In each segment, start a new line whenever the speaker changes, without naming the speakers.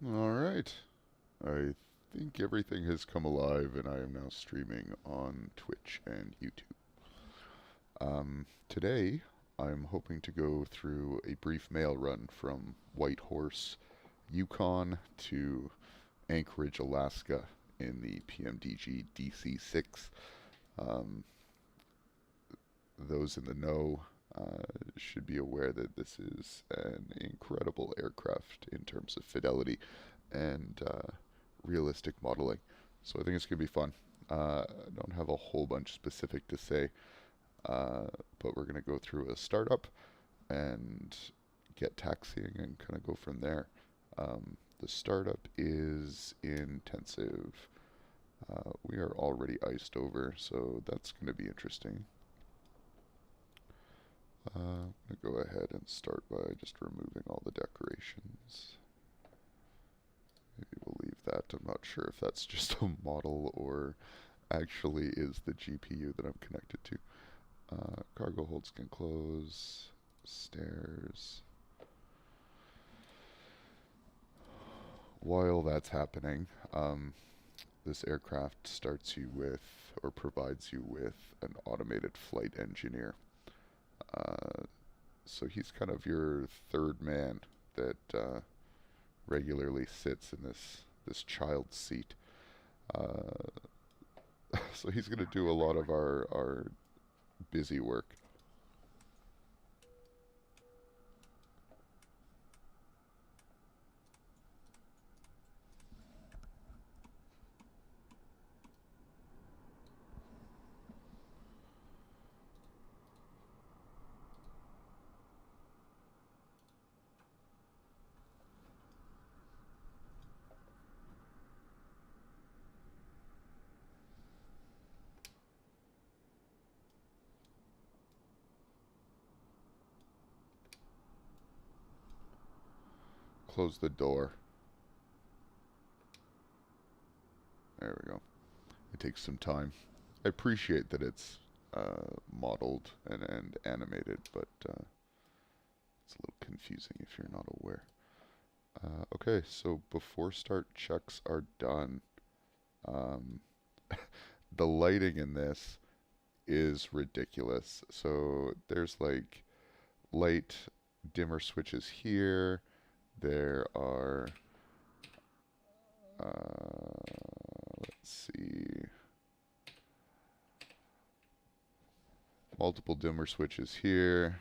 All right. I think everything has come alive, and I am now streaming on Twitch and YouTube. Today, I'm hoping to go through a brief mail run from Whitehorse, Yukon to Anchorage, Alaska in the PMDG DC-6. Um, those in the know should be aware that this is an incredible aircraft in terms of fidelity and realistic modeling. So I think it's going to be fun. I don't have a whole bunch specific to say, but we're going to go through a startup and get taxiing and kind of go from there. The startup is intensive. We are already iced over, so that's going to be interesting. I'm going to go ahead and start by just removing all the decorations. Maybe we'll leave that. I'm not sure if that's just a model or actually is the GPU that I'm connected to. Cargo holds can close. Stairs. While that's happening, this aircraft starts you with, or provides you with, an automated flight engineer. Uh, so he's kind of your third man that regularly sits in this child's seat. Uh, so he's going to do a lot of our busy work. Close the door. There we go. It takes some time. I appreciate that it's modeled and animated, but it's a little confusing if you're not aware. Okay, so before start checks are done, um, the lighting in this is ridiculous. So there's like light dimmer switches here. There are, let's see, multiple dimmer switches here.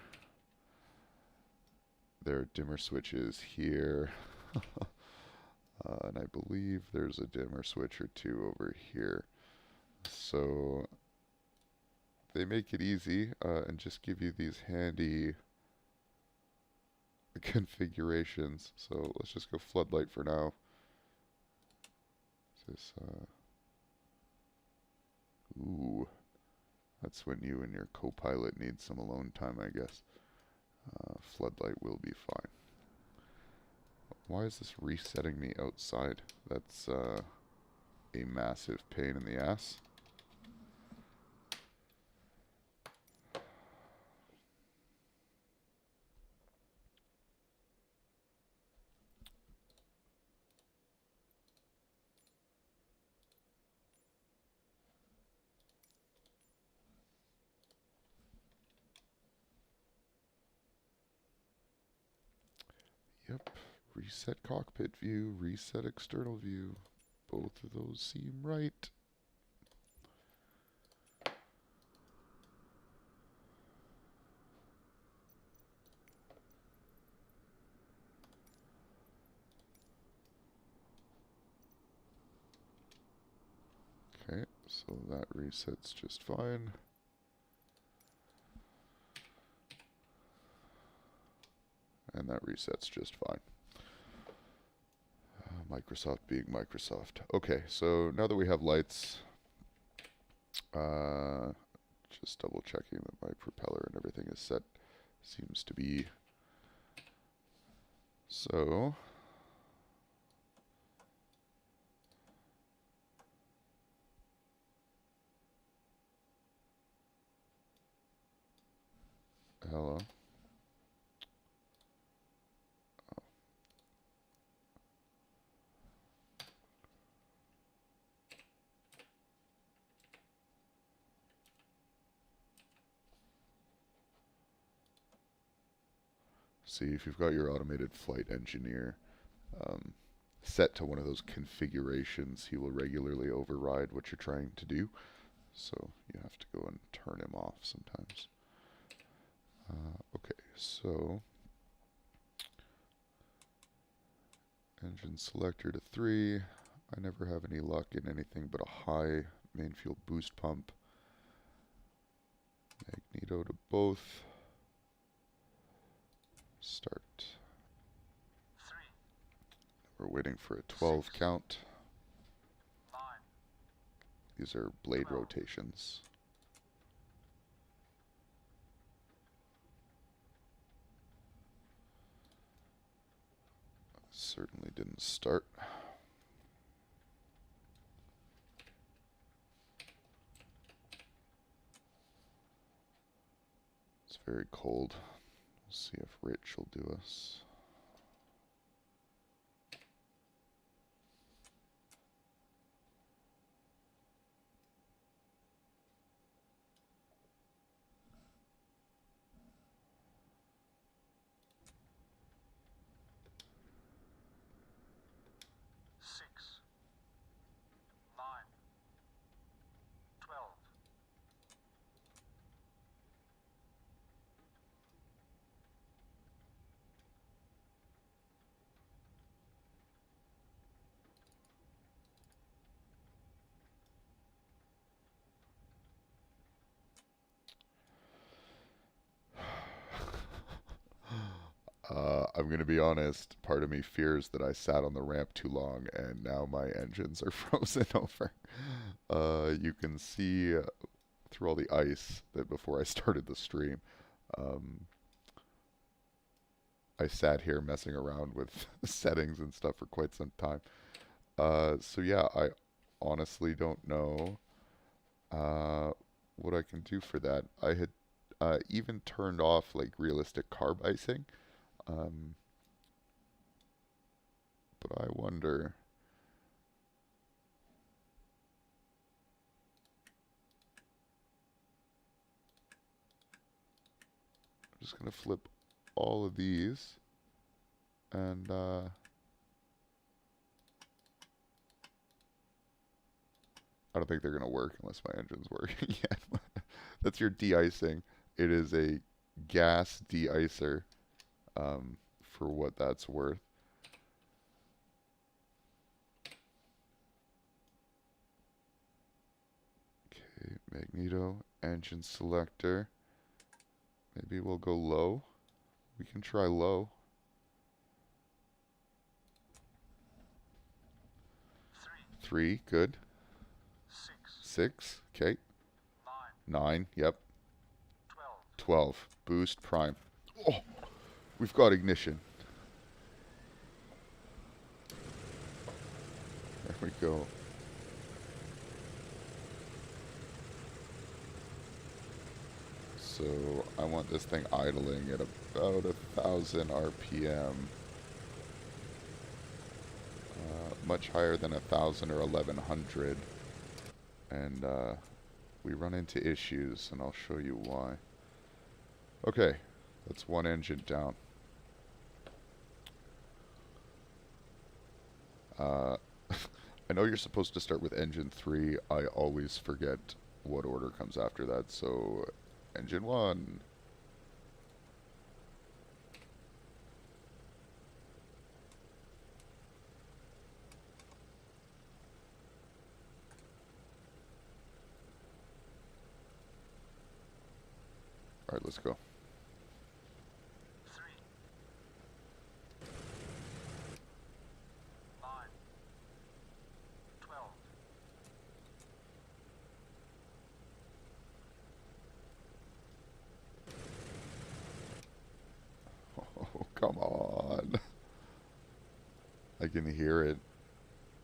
There are dimmer switches here. And I believe there's a dimmer switch or two over here. So they make it easy and just give you these handy configurations. So let's just go floodlight for now. Is this, ooh, that's when you and your co-pilot need some alone time, I guess. Floodlight will be fine. Why is this resetting me outside? That's a massive pain in the ass. Yep, reset cockpit view, reset external view. Both of those seem right. Okay, so that resets just fine. And that resets just fine. Microsoft being Microsoft. Okay, so now that we have lights, just double checking that my propeller and everything is set. Seems to be. So, hello. See, if you've got your automated flight engineer set to one of those configurations, he will regularly override what you're trying to do. So you have to go and turn him off sometimes. Okay, so engine selector to 3. I never have any luck in anything but a high main fuel boost pump. Magneto to both. Start.
3.
We're waiting for a 12
6.
count.
9.
These are blade
12.
rotations. Certainly didn't start. It's very cold. We'll see if Rich will do us.
Six. 9. 12.
I'm going to be honest, part of me fears that I sat on the ramp too long and now my engines are frozen over. You can see through all the ice that before I started the stream, I sat here messing around with settings and stuff for quite some time. So yeah, I honestly don't know what I can do for that. I had even turned off like realistic carb icing. But I wonder. I'm just going to flip all of these and I don't think they're going to work unless my engine's working yet. That's your de-icing. It is a gas de-icer for what that's worth. Okay, Magneto, engine selector. Maybe we'll go low. We can try low. 3, good. 6, okay. 9, yep. 12, boost, prime. Oh, we've got ignition. There we go. So I want this thing idling at about 1,000 RPM. Much higher than 1,000 or 1,100. And we run into issues, and I'll show you why. Okay, that's one engine down. I know you're supposed to start with engine 3. I always forget what order comes after that, so engine 1. Alright, let's go.
3. 9. 12.
Oh, come on. I can hear it.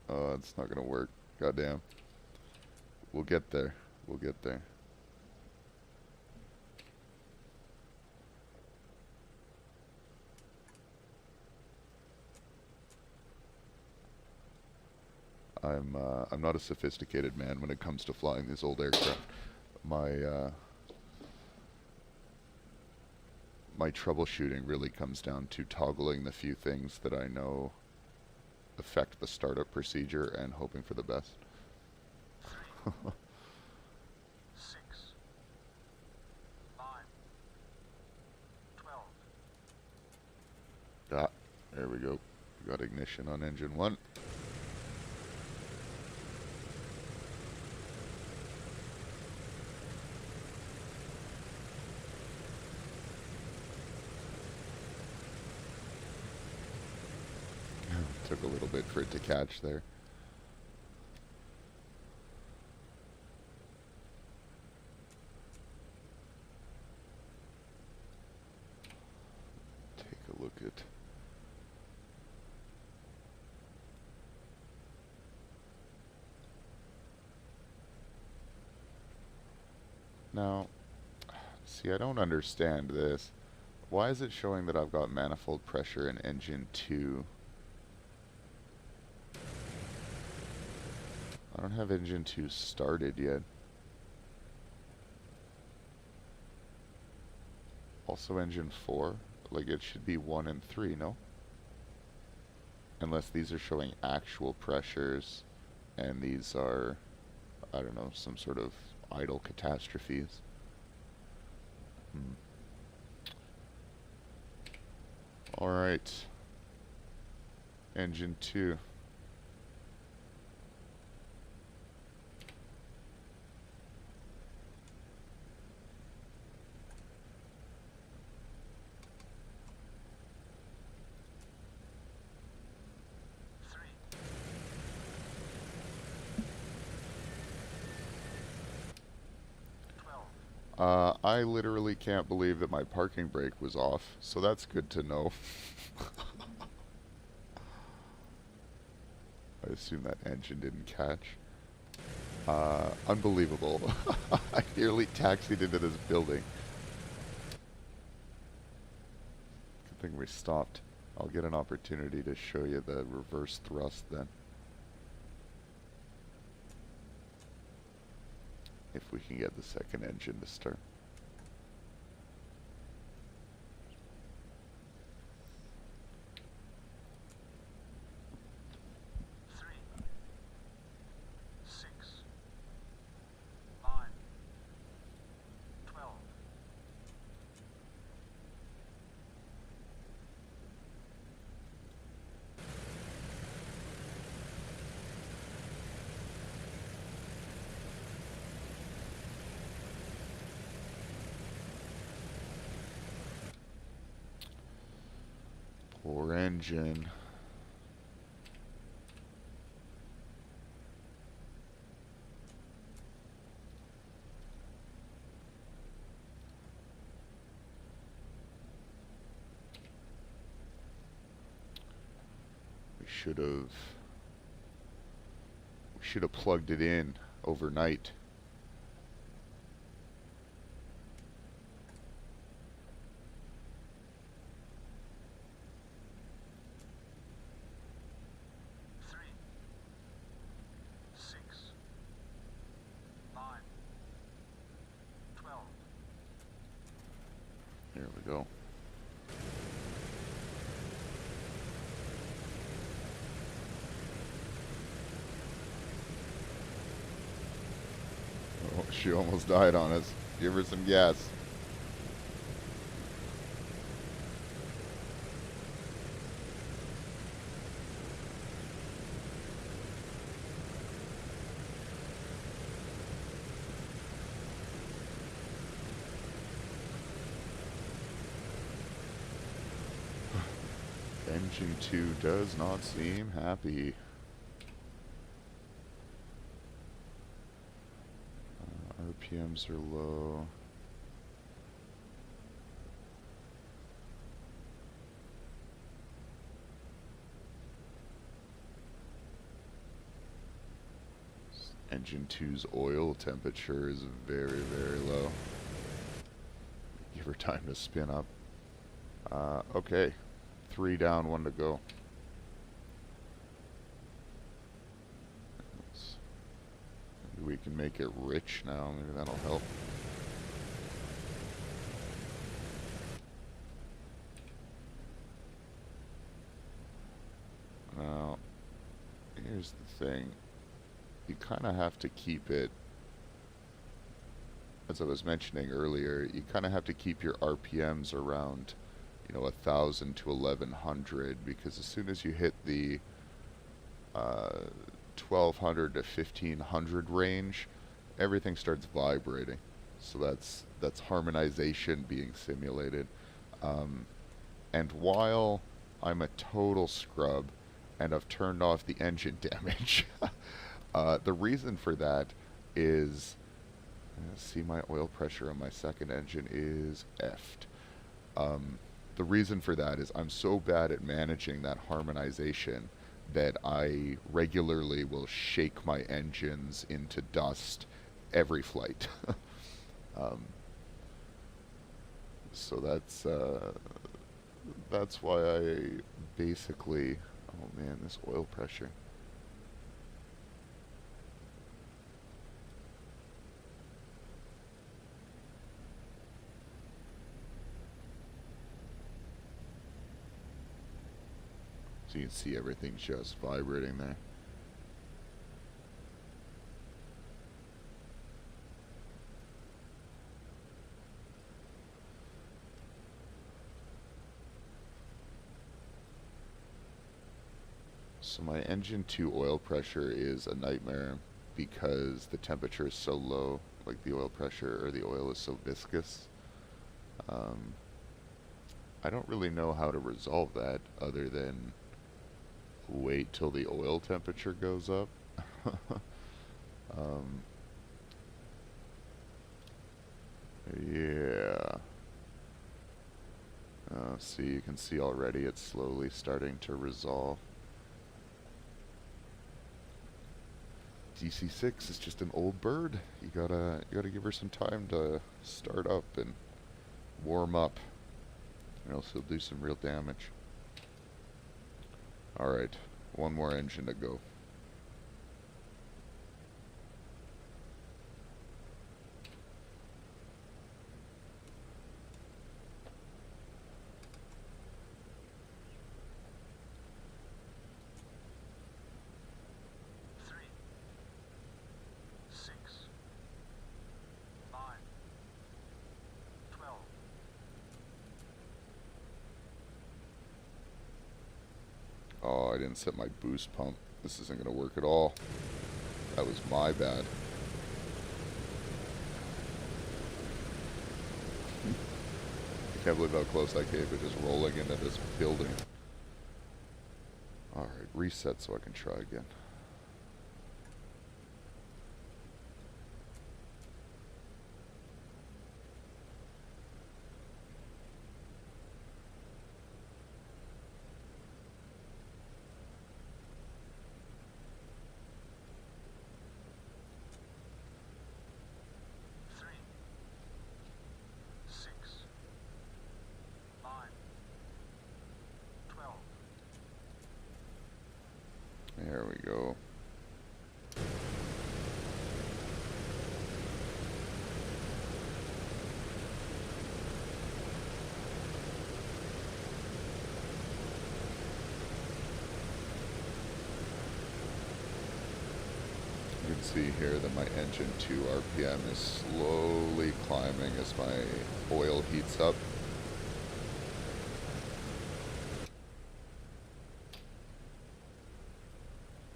Oh, it's not gonna work. Goddamn. We'll get there. We'll get there. I'm not a sophisticated man when it comes to flying these old aircraft. My my troubleshooting really comes down to toggling the few things that I know affect the startup procedure and hoping for the best.
3, 6, 9, 12.
Ah, there we go. We got ignition on engine 1. Took a little bit for it to catch there. Take a look at now. See, I don't understand this. Why is it showing that I've got manifold pressure in engine 2? I don't have engine 2 started yet. Also engine 4, like it should be 1 and 3, no? Unless these are showing actual pressures and these are, I don't know, some sort of idle catastrophes. Alright. Engine 2. I literally can't believe that my parking brake was off, so that's good to know. I assume that engine didn't catch. Unbelievable. I nearly taxied into this building. Good thing we stopped. I'll get an opportunity to show you the reverse thrust then. If we can get the second engine to start. 3, 6, 9, 12. Poor engine. We should have plugged it in overnight. There we go. Oh, she almost died on us. Give her some gas. Engine 2 does not seem happy. RPMs are low. Engine 2's oil temperature is very, very low. Give her time to spin up. Okay. 3 down, 1 to go. Maybe we can make it rich now. Maybe that'll help. here's the thing. You kind of have to keep it, as I was mentioning earlier, you kind of have to keep your RPMs around, 1,000 to 1,100, because as soon as you hit the 1,200 to 1,500 range, everything starts vibrating. So that's harmonization being simulated. And while I'm a total scrub and I've turned off the engine damage, the reason for that is, see, my oil pressure on my second engine is effed. The reason for that is I'm so bad at managing that harmonization that I regularly will shake my engines into dust every flight. um, so that's why I basically, oh man, this oil pressure. So you can see everything just vibrating there. So my engine 2 oil pressure is a nightmare because the temperature is so low, like the oil pressure or the oil is so viscous. I don't really know how to resolve that other than wait till the oil temperature goes up. um, yeah. See, you can see already it's slowly starting to resolve. DC-6 is just an old bird. You gotta give her some time to start up and warm up, or else it'll do some real damage. Alright, one more engine to go. Oh, I didn't set my boost pump. This isn't going to work at all. That was my bad. I can't believe how close I came to just rolling into this building. Alright, reset so I can try again. There we go. You can see here that my engine 2 RPM is slowly climbing as my oil heats up.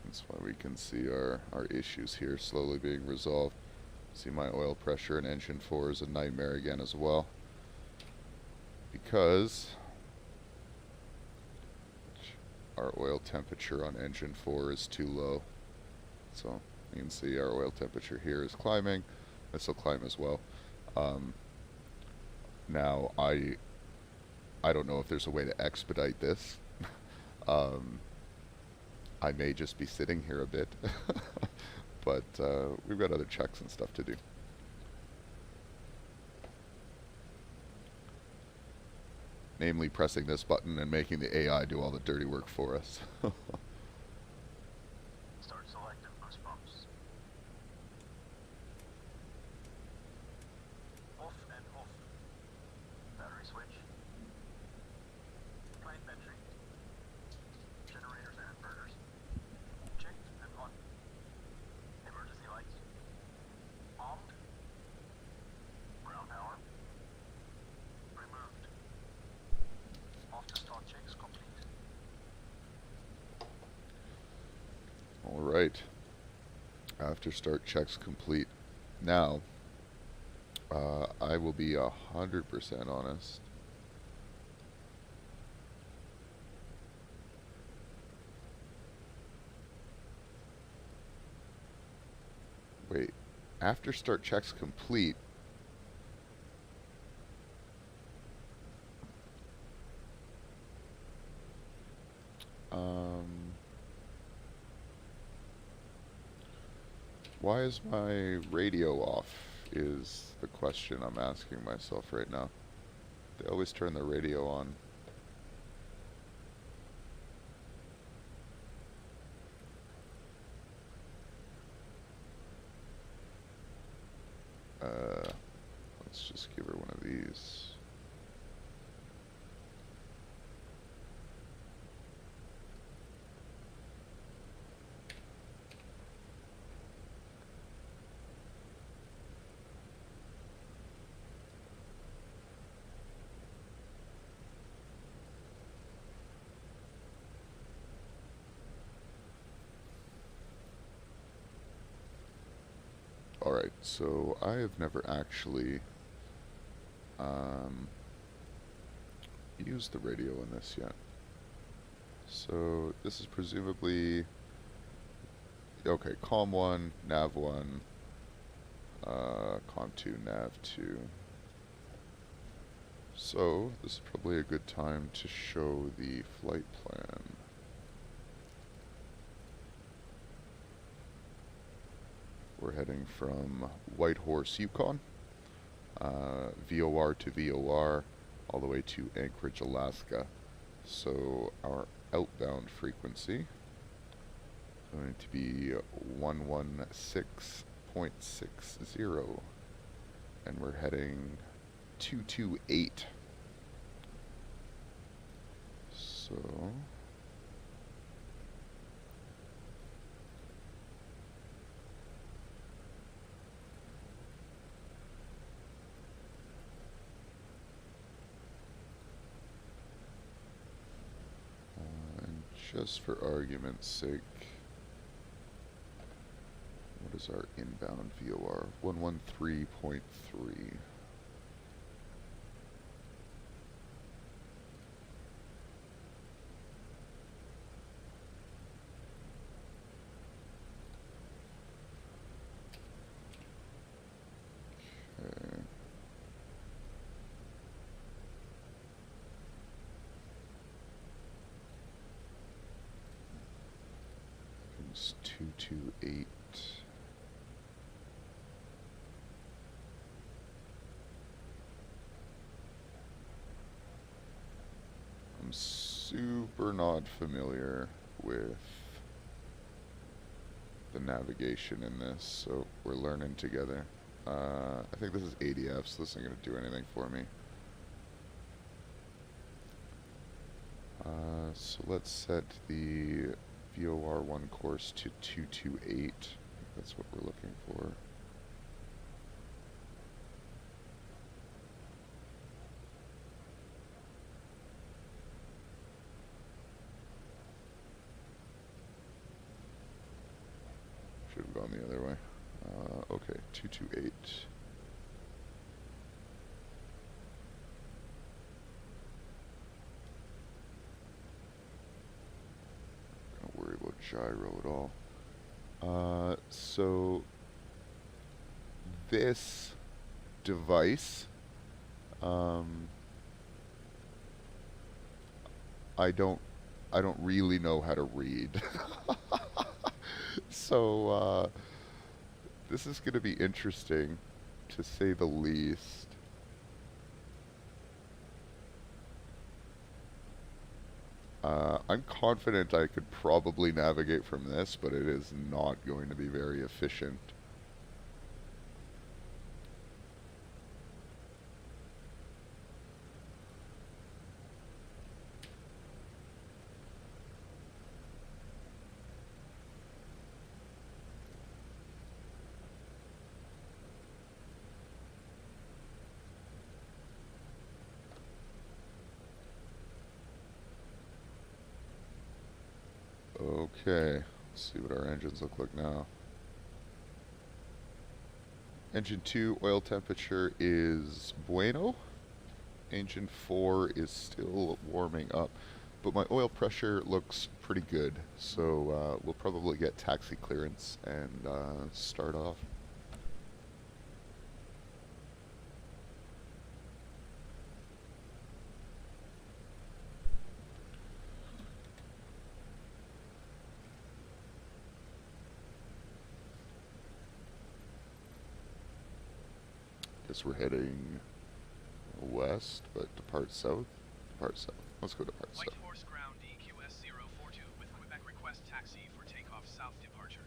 That's why we can see our issues here slowly being resolved. See, my oil pressure in engine 4 is a nightmare again as well, because our oil temperature on engine 4 is too low. So you can see our oil temperature here is climbing. This will climb as well. Now I don't know if there's a way to expedite this. I may just be sitting here a bit, but we've got other checks and stuff to do. Namely, pressing this button and making the AI do all the dirty work for us.
Start selective boost pumps. Off and off. Battery switch. Plant battery. Generators and inverters. Checked.
After start checks complete. Now, I will be 100% honest. Wait, after start checks complete. Why is my radio off? Is the question I'm asking myself right now. They always turn the radio on. Let's just give her one of these. Alright, so I have never actually used the radio in this yet. So this is presumably okay, COM 1, NAV 1, COM 2, NAV 2. So this is probably a good time to show the flight plan. We're heading from Whitehorse, Yukon, VOR to VOR, all the way to Anchorage, Alaska. So our outbound frequency is going to be 116.60, and we're heading 228. So and just for argument's sake, what is our inbound VOR? 113.3. Okay. It's 228. I'm super not familiar with the navigation in this, so we're learning together. I think this is ADF, so this isn't going to do anything for me. So let's set the VOR1 course to 228. That's what we're looking for. Should have gone the other way. Okay, 228. Don't worry about gyro at all. So this device, I don't really know how to read. So this is going to be interesting, to say the least. I'm confident I could probably navigate from this, but it is not going to be very efficient. Okay, let's see what our engines look like now. Engine 2 oil temperature is bueno. Engine 4 is still warming up. But my oil pressure looks pretty good, so we'll probably get taxi clearance and start off. Guess we're heading west, but depart south. Depart south. Let's go depart south.
Whitehorse ground DQS-042 with Quebec request taxi for takeoff south departure.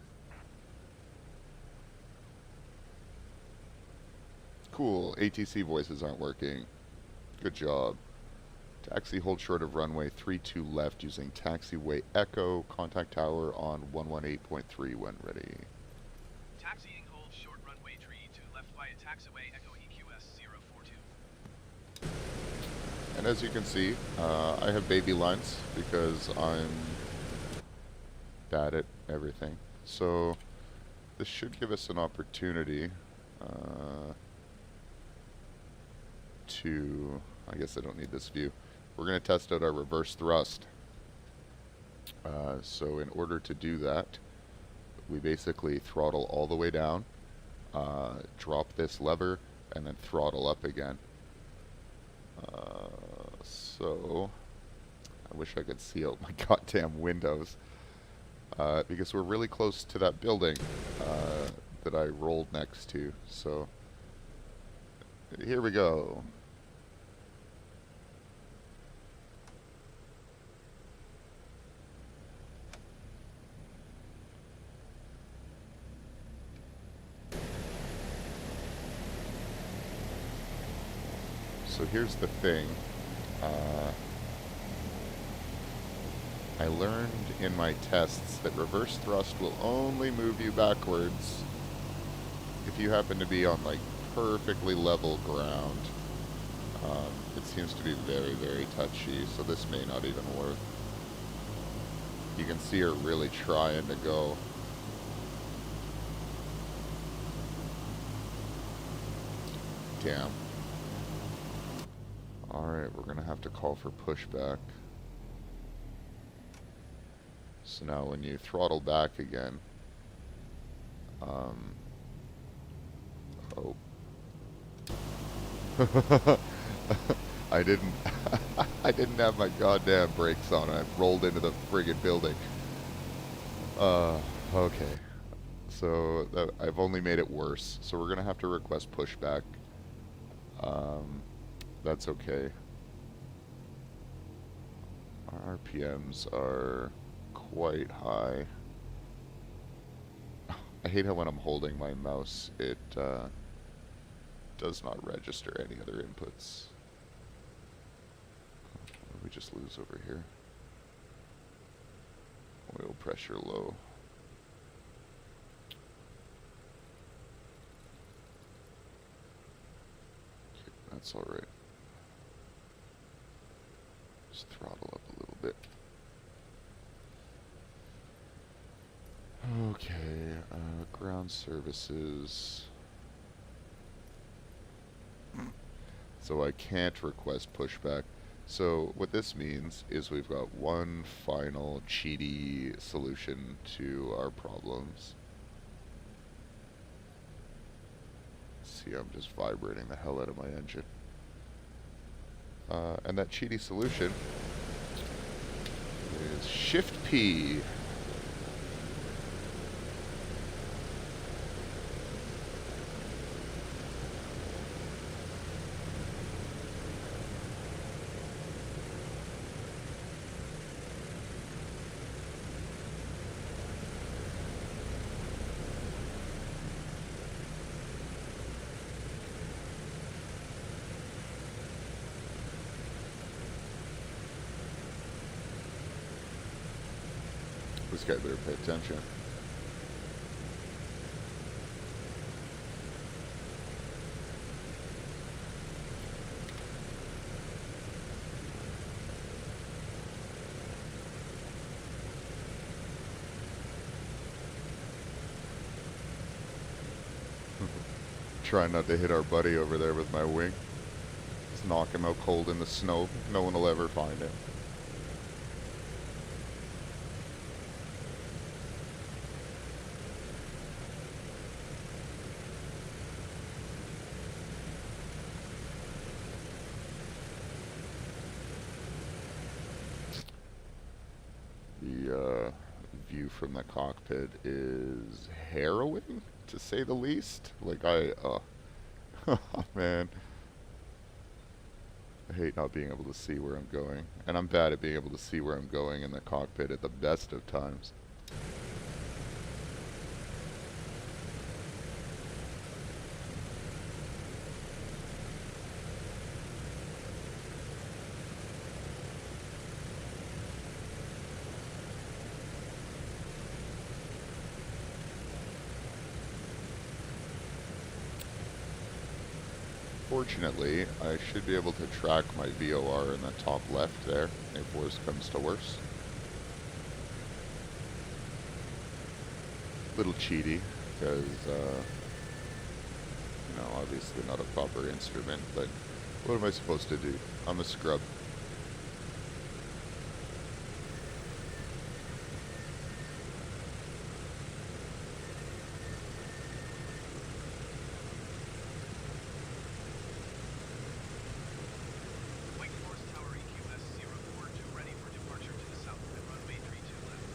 Cool. ATC voices aren't working. Good job. Taxi hold short of runway 32 left using taxiway echo. Contact tower on 118.3 when ready.
Taxiing hold short runway 32 left via taxiway echo EQS-042.
And as you can see, I have baby lines because I'm bad at everything. So this should give us an opportunity to, I guess I don't need this view. We're going to test out our reverse thrust. So in order to do that, we basically throttle all the way down, drop this lever, and then throttle up again. So I wish I could see out my goddamn windows, because we're really close to that building that I rolled next to. So here we go. So here's the thing. I learned in my tests that reverse thrust will only move you backwards if you happen to be on like perfectly level ground. It seems to be very, very touchy, so this may not even work. You can see her really trying to go. Damn. Alright, we're gonna have to call for pushback. So now when you throttle back again, oh. I didn't I didn't have my goddamn brakes on. I rolled into the friggin' building. Okay. So I've only made it worse. So we're gonna have to request pushback. That's okay. Our RPMs are quite high. I hate how when I'm holding my mouse, it does not register any other inputs. What did we just lose over here? Oil pressure low. Okay, that's all right. Just throttle up a little bit. Okay, ground services. So I can't request pushback. So what this means is we've got one final cheaty solution to our problems. See, I'm just vibrating the hell out of my engine. And that cheaty solution is Shift P. This guy better pay attention. trying not to hit our buddy over there with my wing. Just knock him out cold in the snow. No one will ever find him. The view from the cockpit is harrowing, to say the least. Like, man. I hate not being able to see where I'm going. And I'm bad at being able to see where I'm going in the cockpit at the best of times. Fortunately, I should be able to track my VOR in the top left there, if worse comes to worse. Little cheaty, because, you know, obviously not a proper instrument, but what am I supposed to do? I'm a scrub.
Whitehorse Tower EQS 042 ready for departure to the south and runway 32 left.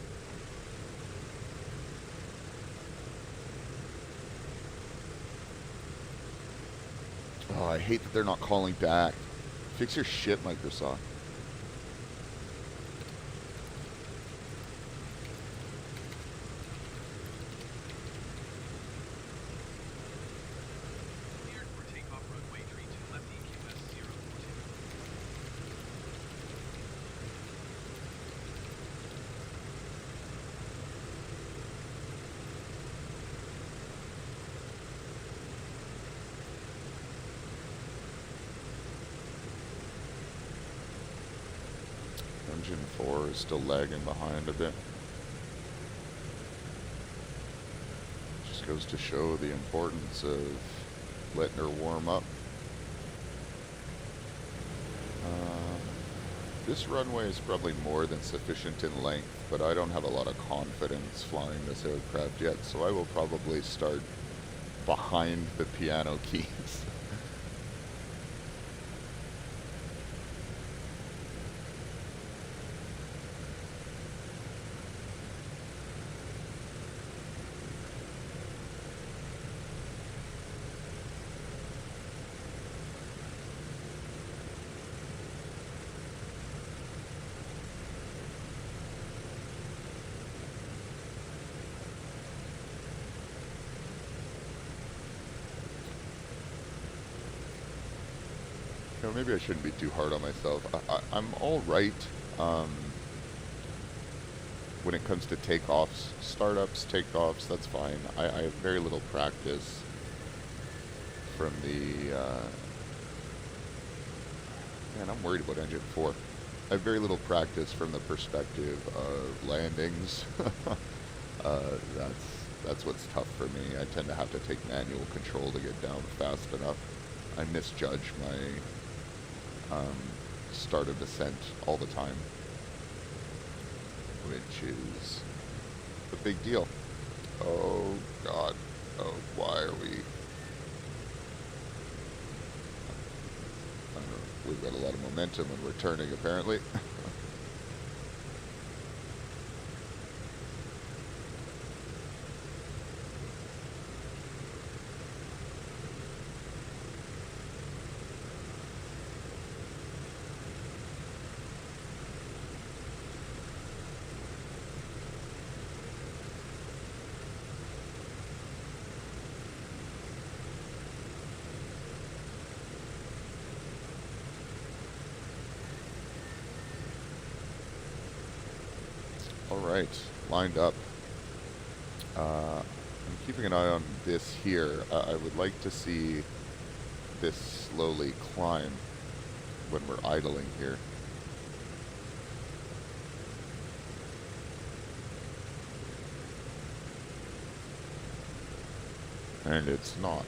Oh, I hate that they're not calling back. Fix your shit, Microsoft.
Cleared for takeoff runway 32 left EQS 042.
Engine 4 is still lagging behind a bit. Just goes to show the importance of letting her warm up. This runway is probably more than sufficient in length, but I don't have a lot of confidence flying this aircraft yet, so I will probably start behind the piano keys. You know, maybe I shouldn't be too hard on myself. I'm all right when it comes to takeoffs, startups, takeoffs. That's fine. I have very little practice from the. Man, I'm worried about engine 4. I have very little practice from the perspective of landings. That's what's tough for me. I tend to have to take manual control to get down fast enough. I misjudge my start of descent all the time, which is a big deal. Oh God. Oh, why are we? I don't know. We've got a lot of momentum and we're turning apparently. Alright, lined up. I'm keeping an eye on this here. I would like to see this slowly climb when we're idling here. And it's not.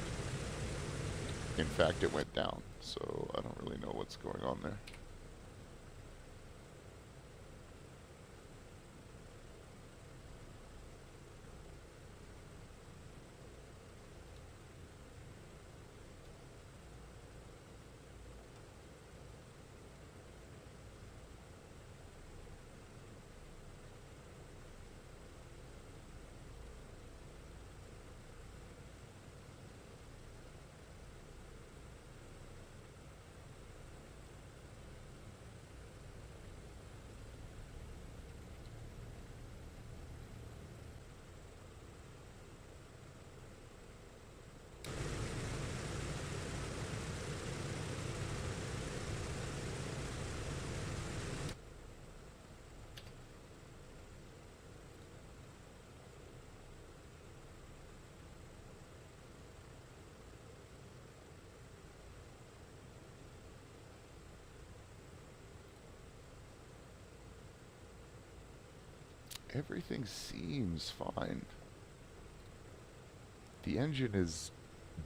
in fact, it went down. So I don't really know what's going on there. Everything seems fine. The engine is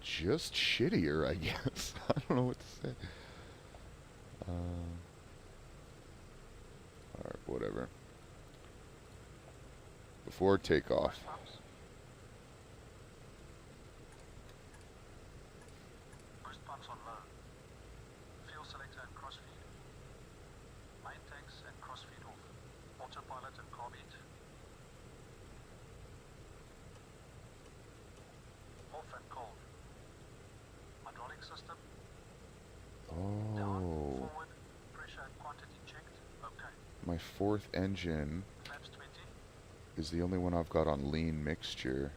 just shittier, I guess. I don't know what to say. Alright, whatever. Before takeoff.
Boost pumps on low. Fuel selector and crossfeed. Main tanks and crossfeed off. Autopilot and carb heat. Off and cold. Hydraulic system. Down,
Oh,
forward, pressure and quantity checked. Okay.
my fourth engine
Flaps 20.
is the only one I've got on lean mixture.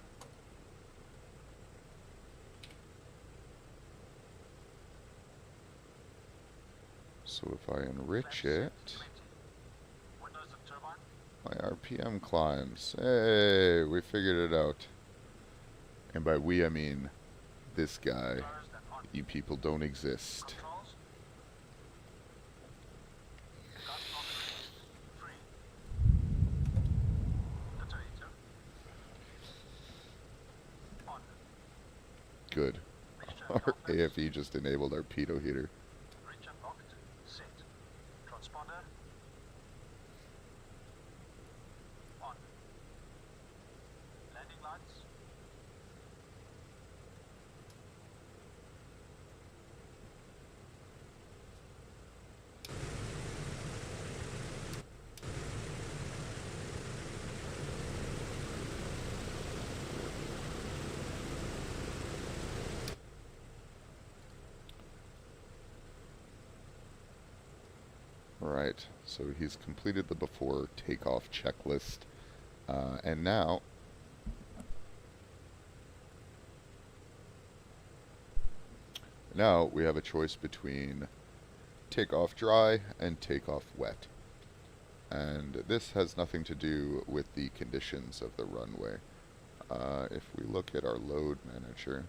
So if I enrich
Flaps
it,
set 20. Windows and turbine.
my RPM climbs. Hey, we figured it out. And by we, I mean this guy.
Closed and on.
You people don't exist.
Controls. Gas not released. Free. Detonator. On.
Good.
Mixture
Our
conflicts.
AFE just enabled our pitot heater.
Reach unlocked. Set. Transponder. On. Landing lights.
Right, so he's completed the before takeoff checklist. And now we have a choice between takeoff dry and takeoff wet. And this has nothing to do with the conditions of the runway. If we look at our load manager,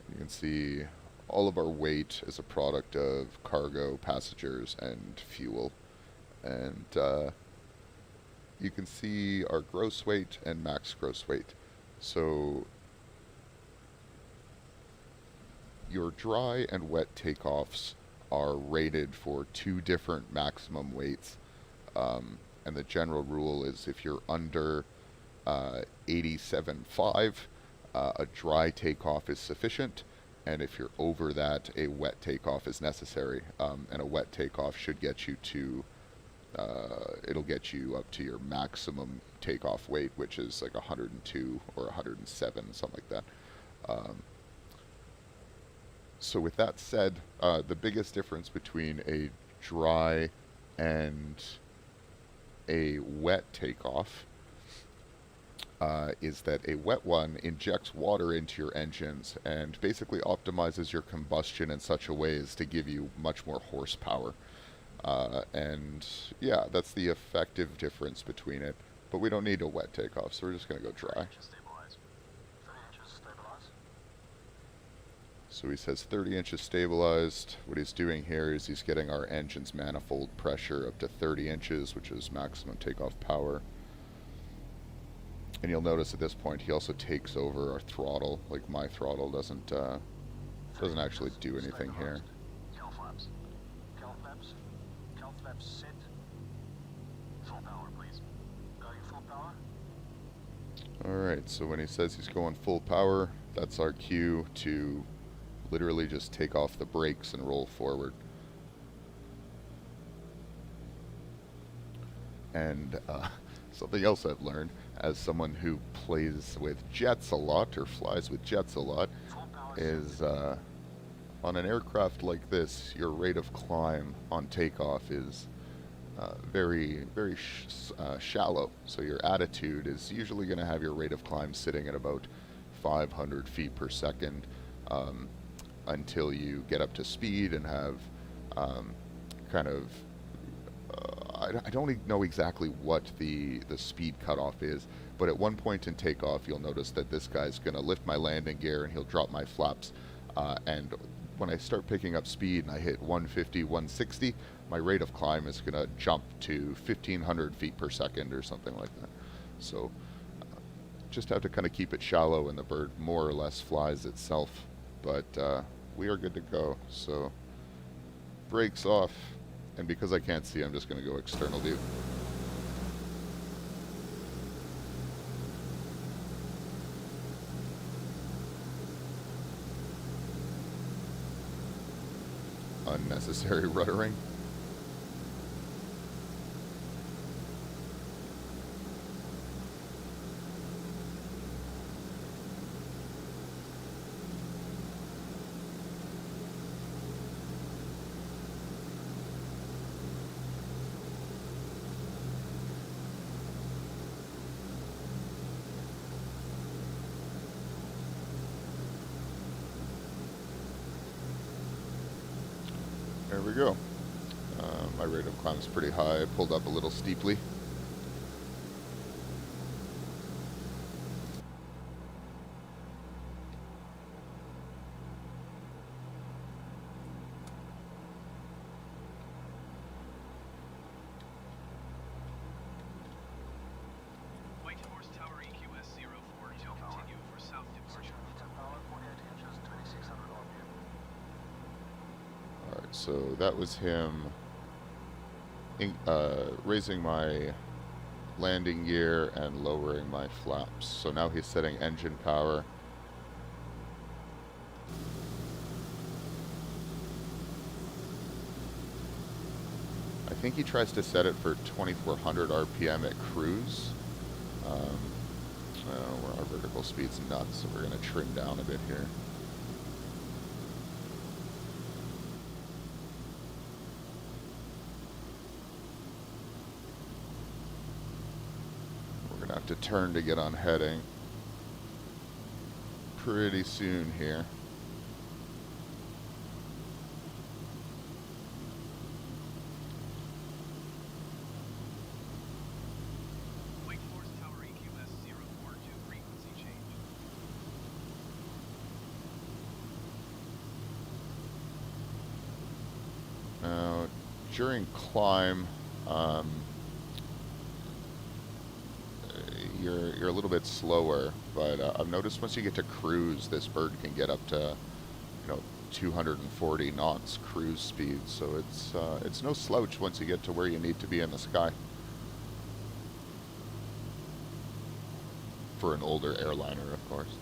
you can see all of our weight is a product of cargo, passengers, and fuel. And you can see our gross weight and max gross weight. So your dry and wet takeoffs are rated for two different maximum weights. And the general rule is if you're under 87.5, a dry takeoff is sufficient. And if you're over that, a wet takeoff is necessary. And a wet takeoff should get you to, it'll get you up to your maximum takeoff weight, which is like 102 or 107, something like that. So with that said, the biggest difference between a dry and a wet takeoff is that a wet one injects water into your engines and basically optimizes your combustion in such a way as to give you much more horsepower. And yeah, that's the effective difference between it. But we don't need a wet takeoff, so we're just going to go dry.
Inches stabilize. 30 inches stabilize.
So he says 30 inches stabilized. What he's doing here is he's getting our engine's manifold pressure up to 30 inches, which is maximum takeoff power. And you'll notice at this point he also takes over our throttle. Like my throttle doesn't actually do anything here.
Cal flaps. Cal flaps. Cal flaps set. Full power, please. Going full power.
Alright, so when he says he's going full power, that's our cue to literally just take off the brakes and roll forward. And something else I've learned as someone who plays with jets a lot or flies with jets a lot is on an aircraft like this, your rate of climb on takeoff is very shallow. So your attitude is usually going to have your rate of climb sitting at about 500 feet per second until you get up to speed and have kind of I don't know exactly what the speed cutoff is, but at one point in takeoff, you'll notice that this guy's going to lift my landing gear and he'll drop my flaps. And when I start picking up speed and I hit 150, 160, my rate of climb is going to jump to 1,500 feet per second or something like that. So just have to kind of keep it shallow and the bird more or less flies itself. But we are good to go. So brakes off. And because I can't see, I'm just going to go external view. Unnecessary ruddering. There we go. My rate of climb is pretty high. I pulled up a little steeply.
Whitehorse Tower EQS 04 to continue for south departure.
Meter power, 48 inches, 2600 RPM.
Alright, so that was him raising my landing gear and lowering my flaps. So now he's setting engine power. I think he tries to set it for 2400 RPM at cruise. Where our vertical speed's nuts, so we're going to trim down a bit here. We're going to have to turn to get on heading pretty soon here.
Whitehorse Tower EQS 04 to frequency change.
Now, during climb, you're a little bit slower, but I've noticed once you get to cruise, this bird can get up to 240 knots cruise speed. So it's no slouch once you get to where you need to be in the sky. For an older airliner, of course.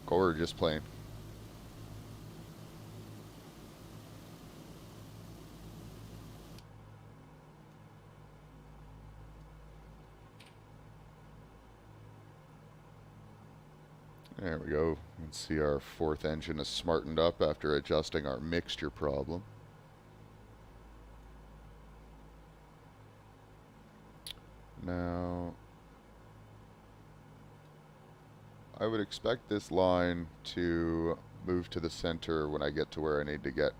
Gorgeous plane. There we go. You can see our fourth engine is smartened up after adjusting our mixture problem. Now, I would expect this line to move to the center when I get to where I need to get,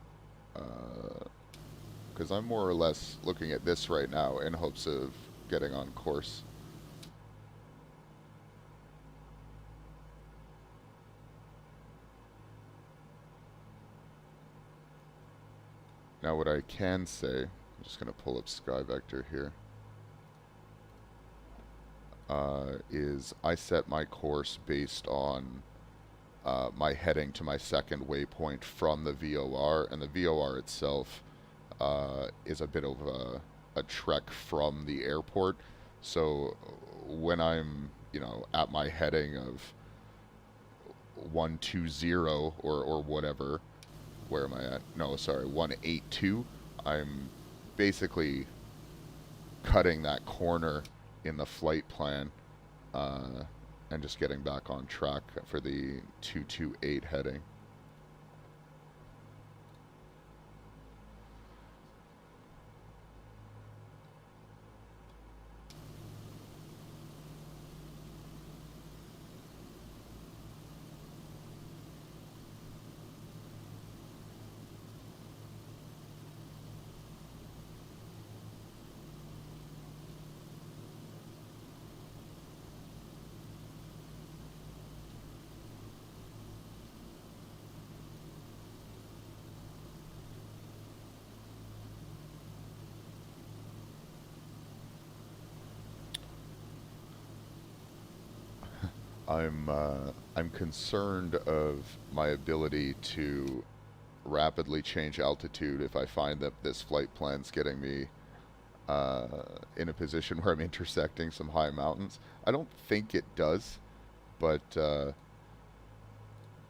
because I'm more or less looking at this right now in hopes of getting on course. Now what I can say, I'm just going to pull up Sky Vector here, is I set my course based on my heading to my second waypoint from the VOR, and the VOR itself is a bit of a trek from the airport. So when I'm, at my heading of 120 or whatever, where am I at? No, sorry, 182. I'm basically cutting that corner in the flight plan and just getting back on track for the 228 heading. I'm concerned of my ability to rapidly change altitude if I find that this flight plan's getting me in a position where I'm intersecting some high mountains. I don't think it does, but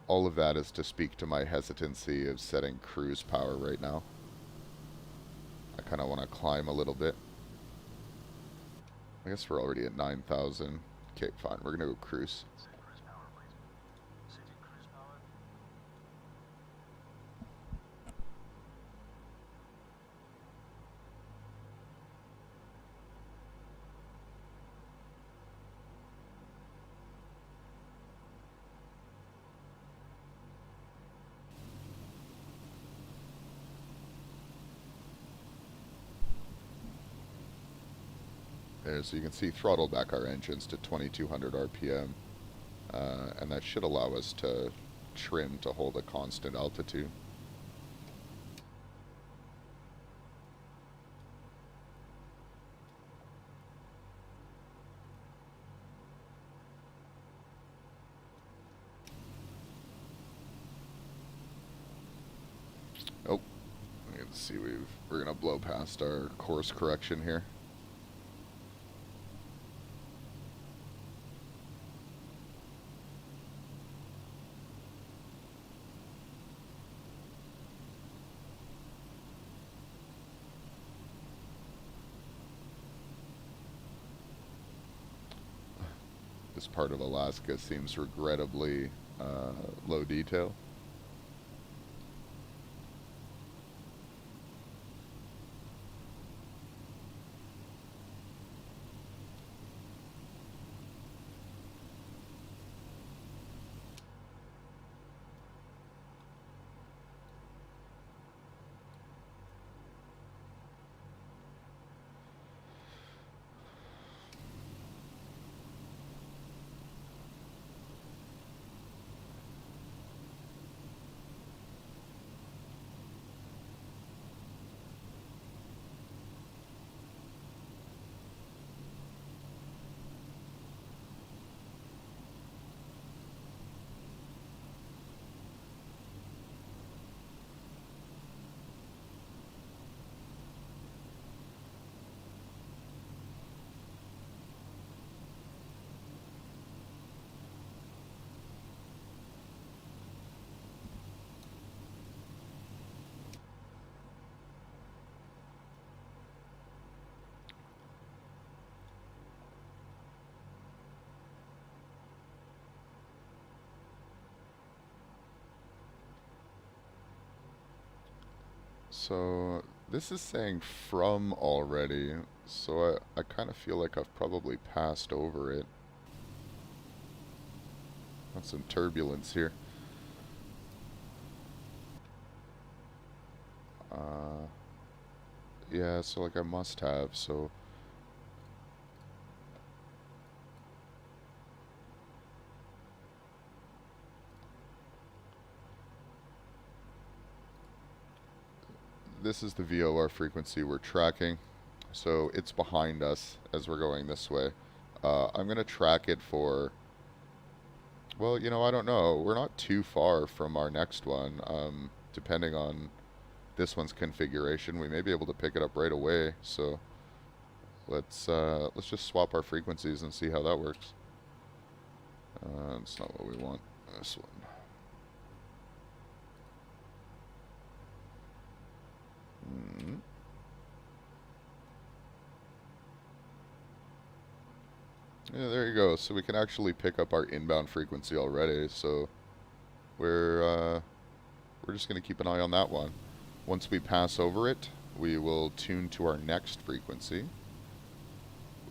all of that is to speak to my hesitancy of setting cruise power right now. I kind of want to climb a little bit. I guess we're already at 9,000. Okay, fine. We're going to go cruise.
Set cruise power, please. Setting cruise power.
There, so you can see throttle back our engines to 2200 RPM, and that should allow us to trim to hold a constant altitude. Oh, let's see, we're gonna blow past our course correction here. This part of Alaska seems regrettably low detail. So this is saying from already, so I kind of feel like I've probably passed over it. Got some turbulence here. Yeah, so like I must have, so this is the VOR frequency we're tracking. So it's behind us as we're going this way. I'm going to track it for, well, you know, I don't know. We're not too far from our next one. Depending on this one's configuration, we may be able to pick it up right away. So let's just swap our frequencies and see how that works. It's not what we want. This one. Yeah, there you go. So we can actually pick up our inbound frequency already. So we're just going to keep an eye on that one. Once we pass over it, we will tune to our next frequency,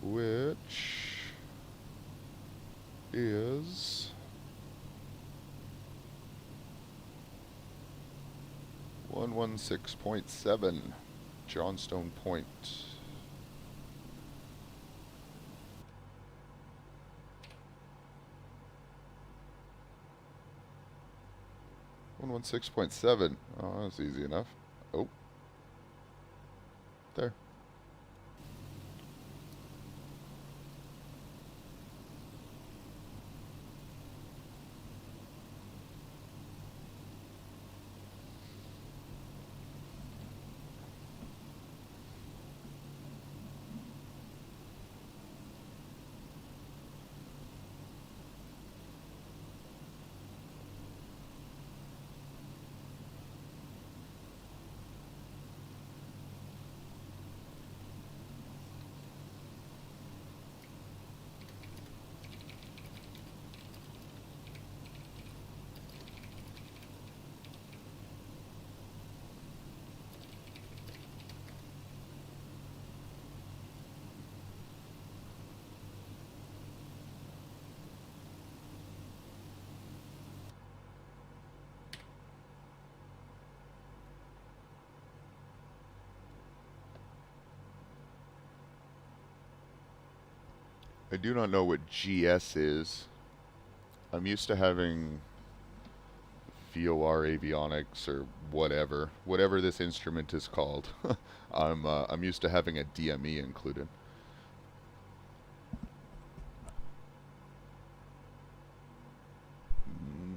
which is 116.7 Johnstone Point. One 6.7. Oh, that's easy enough. Oh. There. I do not know what GS is. I'm used to having VOR avionics or whatever this instrument is called. I'm used to having a DME included.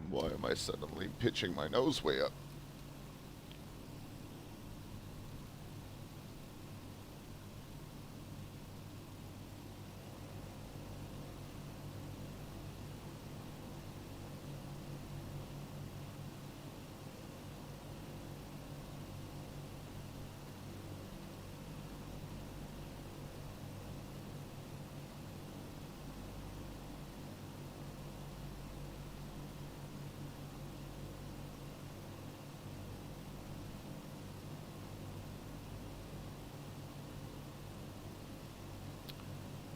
Why am I suddenly pitching my nose way up?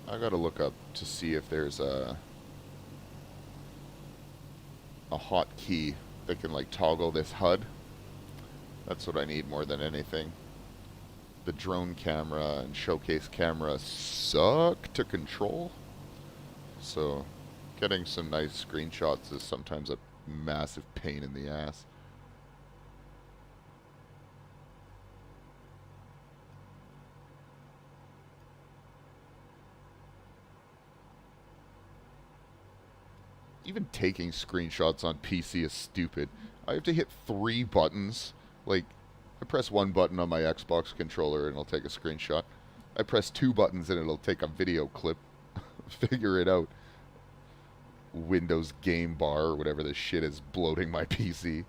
I gotta look up to see if there's a hotkey that can like toggle this HUD. That's what I need more than anything. The drone camera and showcase camera suck to control. So getting some nice screenshots is sometimes a massive pain in the ass. Even taking screenshots on PC is stupid. I have to hit 3 buttons. Like, I press 1 button on my Xbox controller and it'll take a screenshot. I press 2 buttons and it'll take a video clip. Figure it out. Windows Game Bar or whatever this shit is bloating my PC.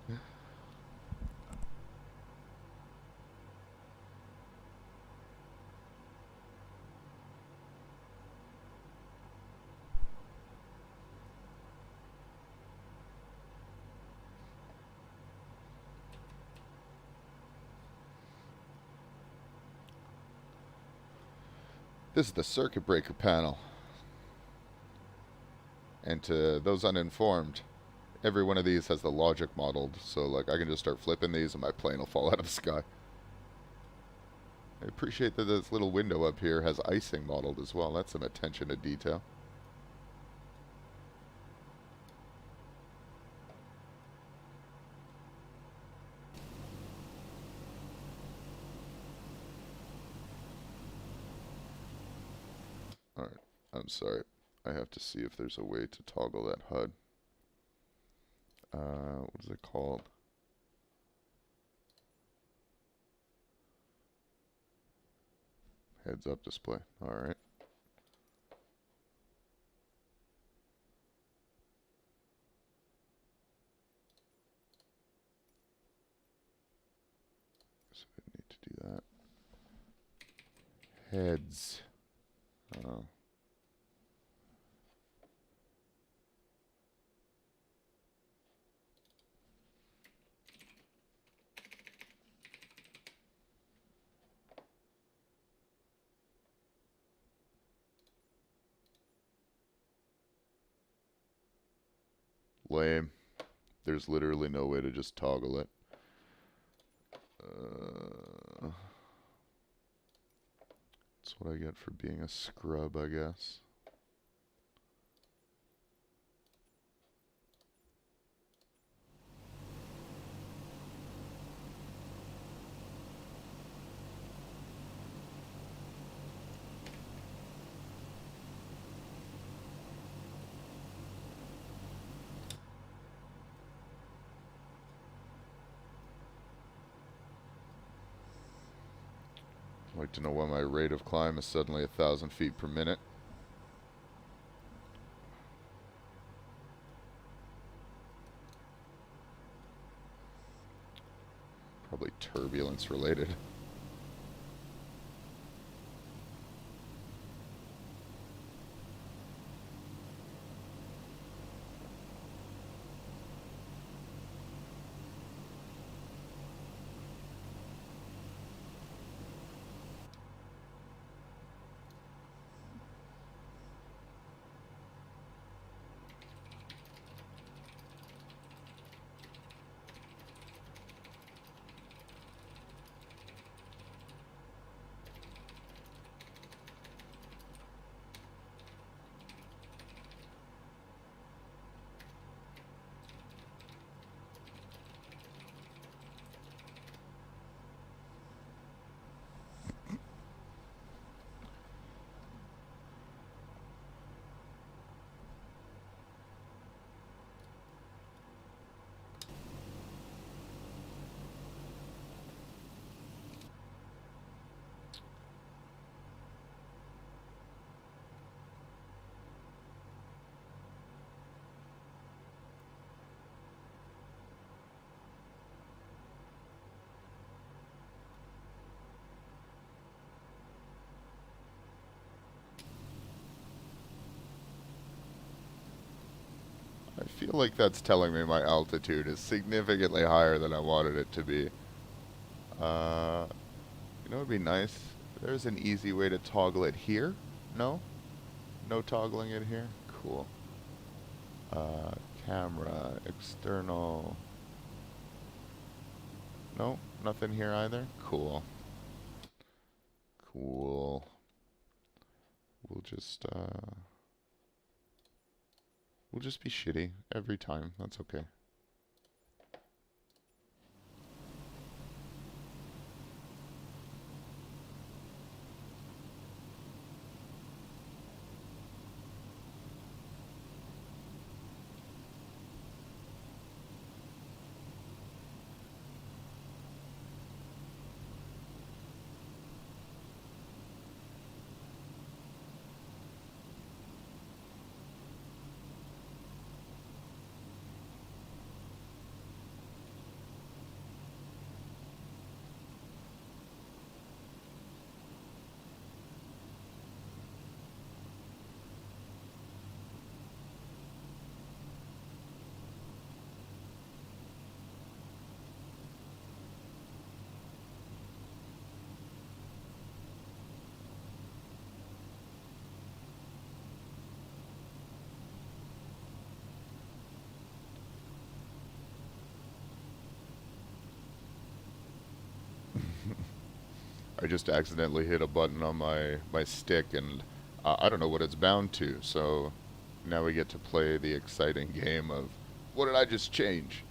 This is the circuit breaker panel. And to those uninformed, every one of these has the logic modeled, so like I can just start flipping these and my plane will fall out of the sky. I appreciate that this little window up here has icing modeled as well. That's some attention to detail. Alright, I'm sorry. I have to see if there's a way to toggle that HUD. What is it called? Heads up display. Alright. So I need to do that. Heads. Oh. Lame. There's literally no way to just toggle it. That's what I get for being a scrub, I guess. I'd like to know why my rate of climb is suddenly 1,000 feet per minute. Probably turbulence related. I feel like that's telling me my altitude is significantly higher than I wanted it to be. You know what would be nice? There's an easy way to toggle it here. No? No toggling it here? Cool. Camera, external. No? Nothing here either? Cool. Cool. We'll just be shitty every time. That's okay. I just accidentally hit a button on my stick, and I don't know what it's bound to. So now we get to play the exciting game of what did I just change?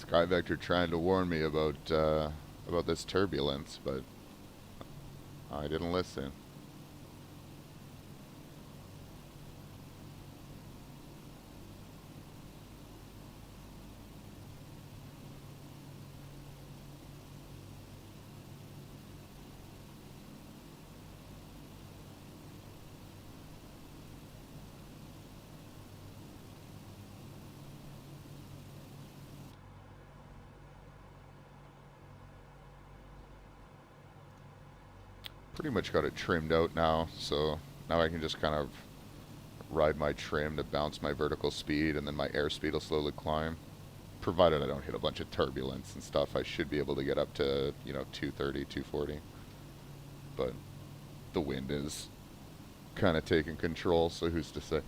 SkyVector trying to warn me about this turbulence, but I didn't listen. Pretty much got it trimmed out now, so now I can just kind of ride my trim to bounce my vertical speed, and then my airspeed will slowly climb. Provided I don't hit a bunch of turbulence and stuff, I should be able to get up to, 230, 240. But the wind is kind of taking control, so who's to say?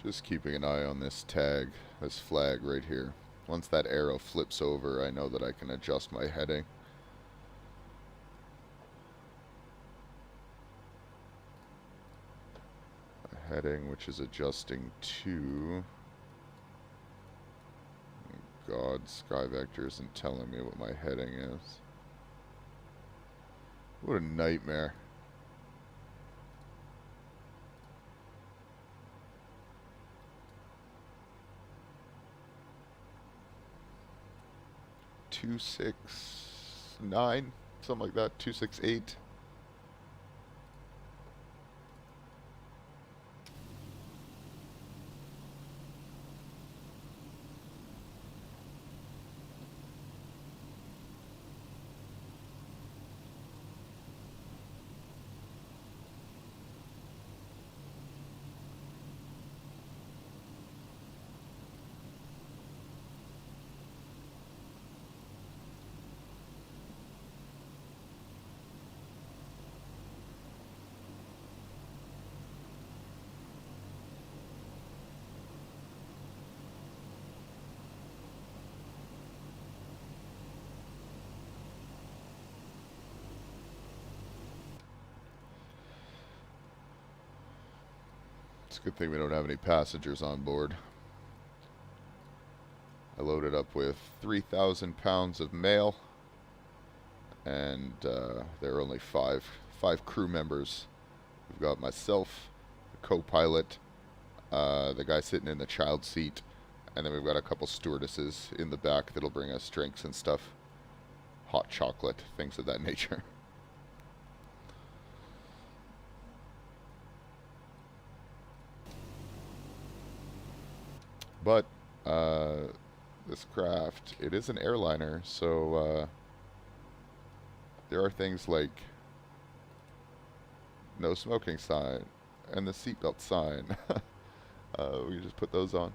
Just keeping an eye on this tag, this flag right here. Once that arrow flips over, I know that I can adjust my heading. A heading which is adjusting to... God, SkyVector isn't telling me what my heading is. What a nightmare. Two, 6, 9, something like that. 268. a good thing we don't have any passengers on board. I loaded up with 3,000 pounds of mail, and there are only five crew members. We've got myself, the co-pilot, the guy sitting in the child seat, and then we've got a couple stewardesses in the back that'll bring us drinks and stuff. Hot chocolate, things of that nature. But this craft, it is an airliner, so there are things like no smoking sign and the seatbelt sign. We can just put those on.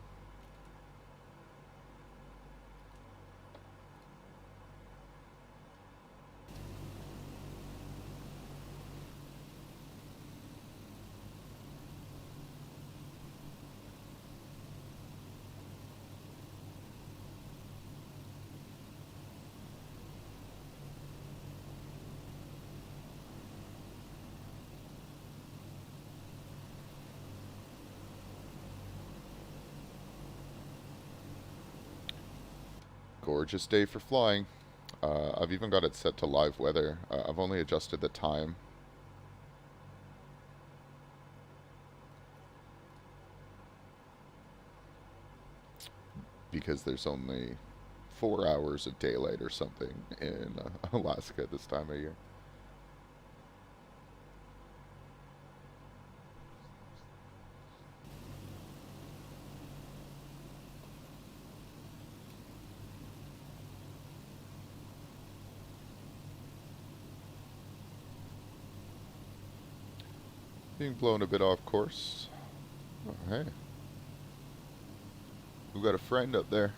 Gorgeous day for flying. I've even got it set to live weather. I've only adjusted the time. Because there's only 4 hours of daylight or something in Alaska this time of year. Being blown a bit off course. Oh, hey. We've got a friend up there.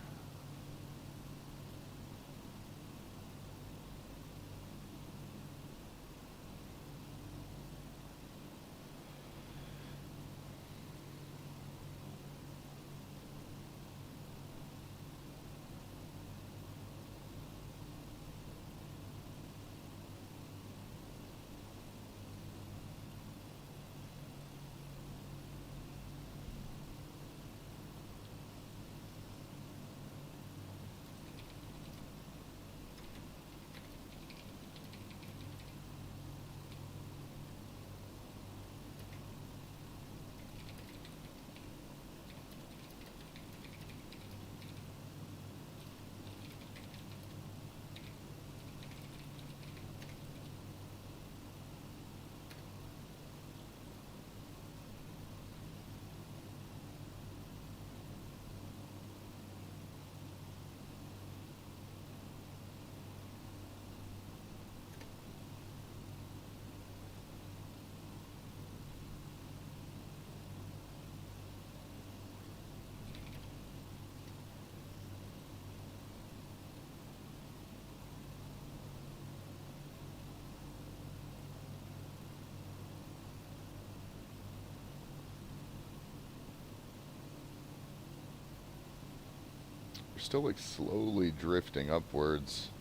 We're still like slowly drifting upwards,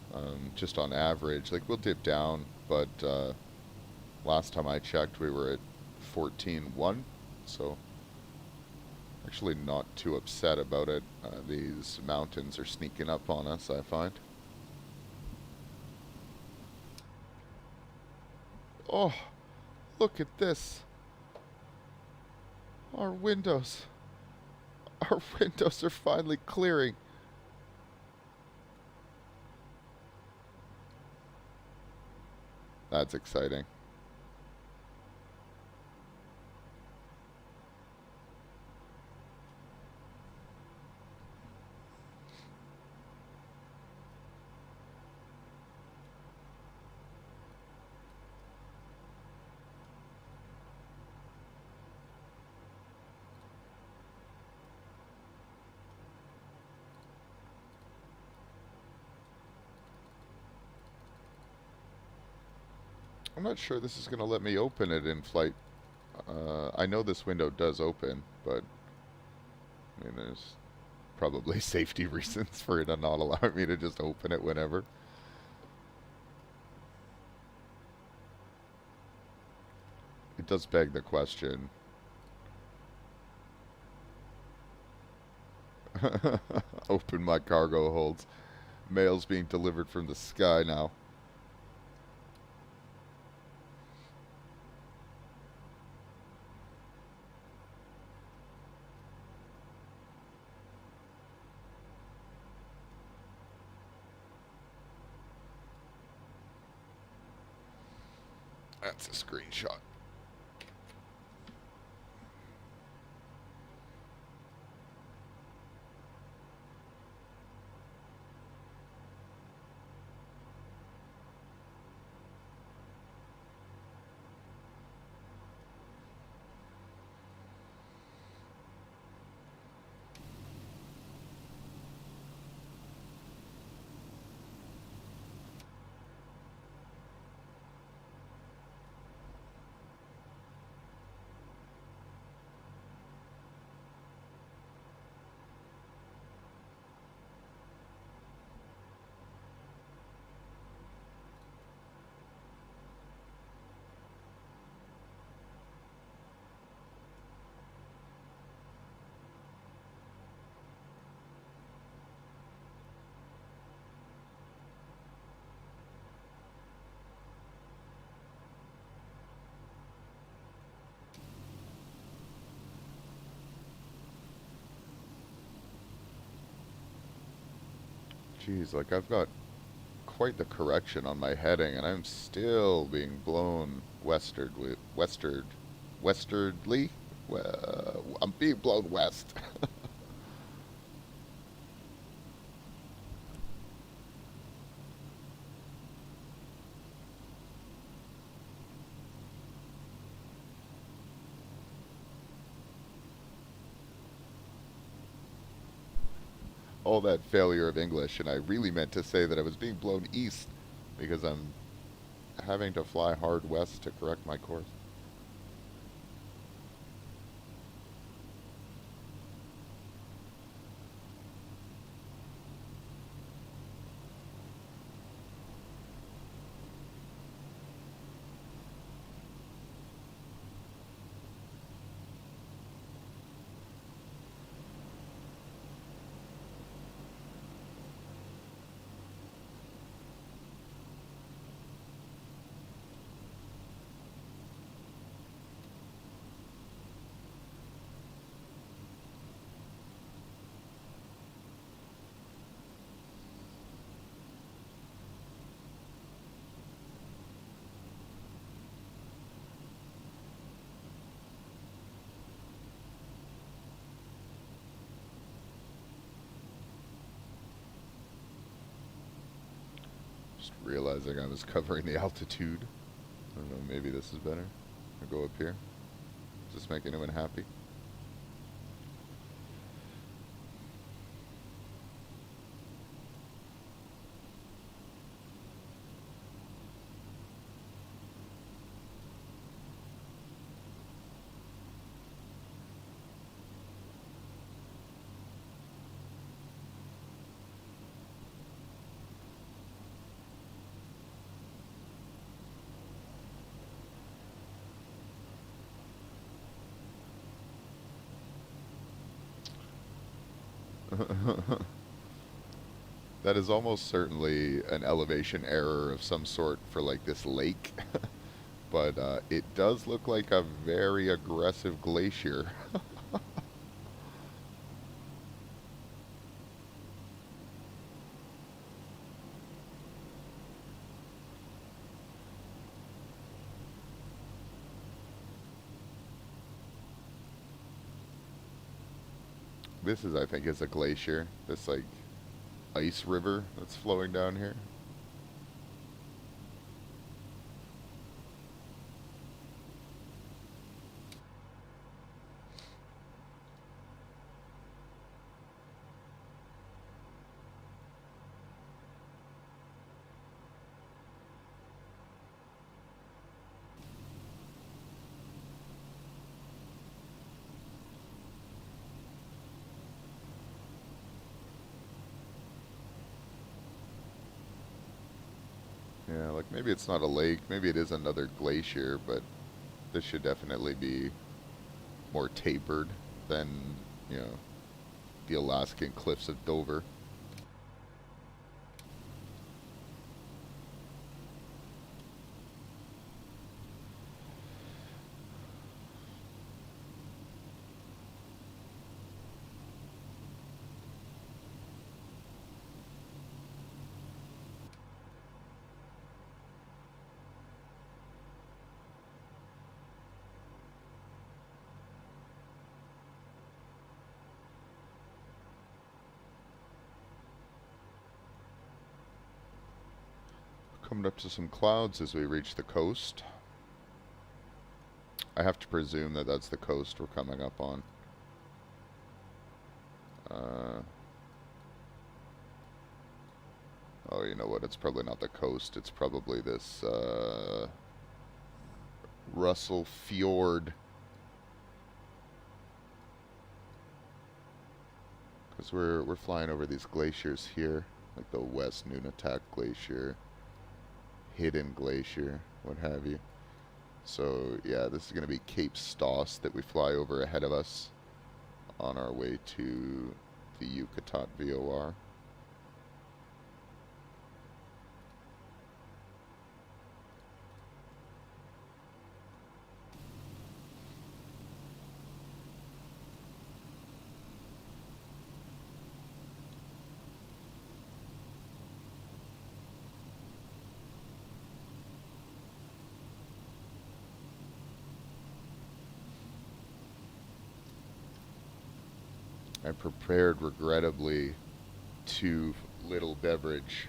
just on average. Like we'll dip down, but last time I checked we were at 14.1, so actually not too upset about it. These mountains are sneaking up on us, I find. Oh, look at this. Our windows. Our windows are finally clearing. That's exciting. I'm not sure this is going to let me open it in flight. I know this window does open, but I mean, there's probably safety reasons for it to not allow me to just open it whenever. It does beg the question, Open my cargo holds. Mail's being delivered from the sky now. That's a screenshot. Jeez, like I've got quite the correction on my heading, and I'm still being blown westardly. I'm being blown west. All that failure of English, and I really meant to say that I was being blown east because I'm having to fly hard west to correct my course. Just realizing I was covering the altitude. I don't know, maybe this is better. I'll go up here. Does this make anyone happy? That is almost certainly an elevation error of some sort for like this lake, but it does look like a very aggressive glacier. This is, I think, is a glacier. This like ice river that's flowing down here. Yeah, like maybe it's not a lake, maybe it is another glacier, but this should definitely be more tapered than, you know, the Alaskan cliffs of Dover. Coming up to some clouds as we reach the coast. I have to presume that that's the coast we're coming up on. Oh, you know what? It's probably not the coast. It's probably this Russell Fjord. Because we're flying over these glaciers here, like the West Nunatak Glacier, Hidden Glacier, what have you. So yeah, this is going to be Cape Stoss that we fly over ahead of us on our way to the Yucatan VOR. I prepared, regrettably, too little beverage.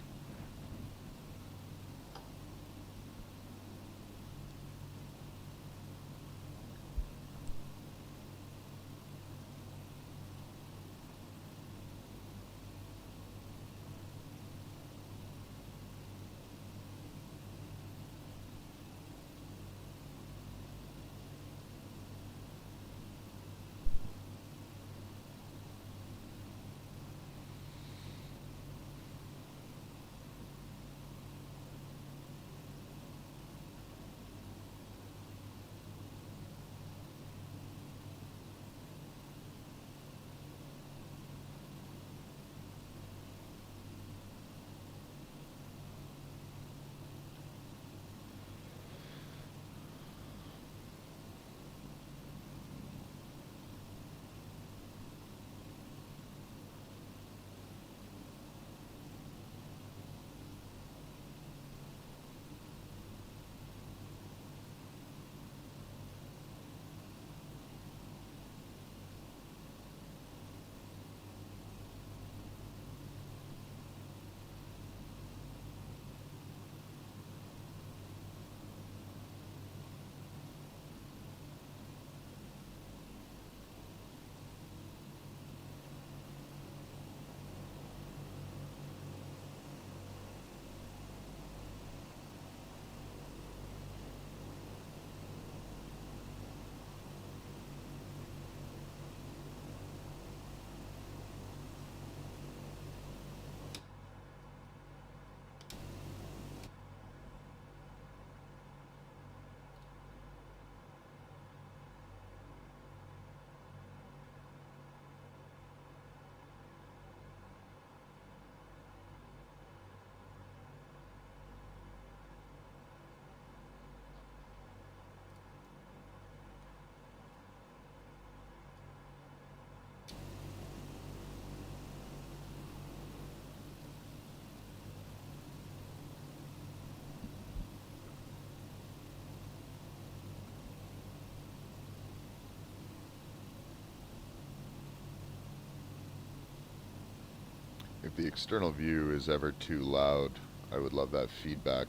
If the external view is ever too loud, I would love that feedback.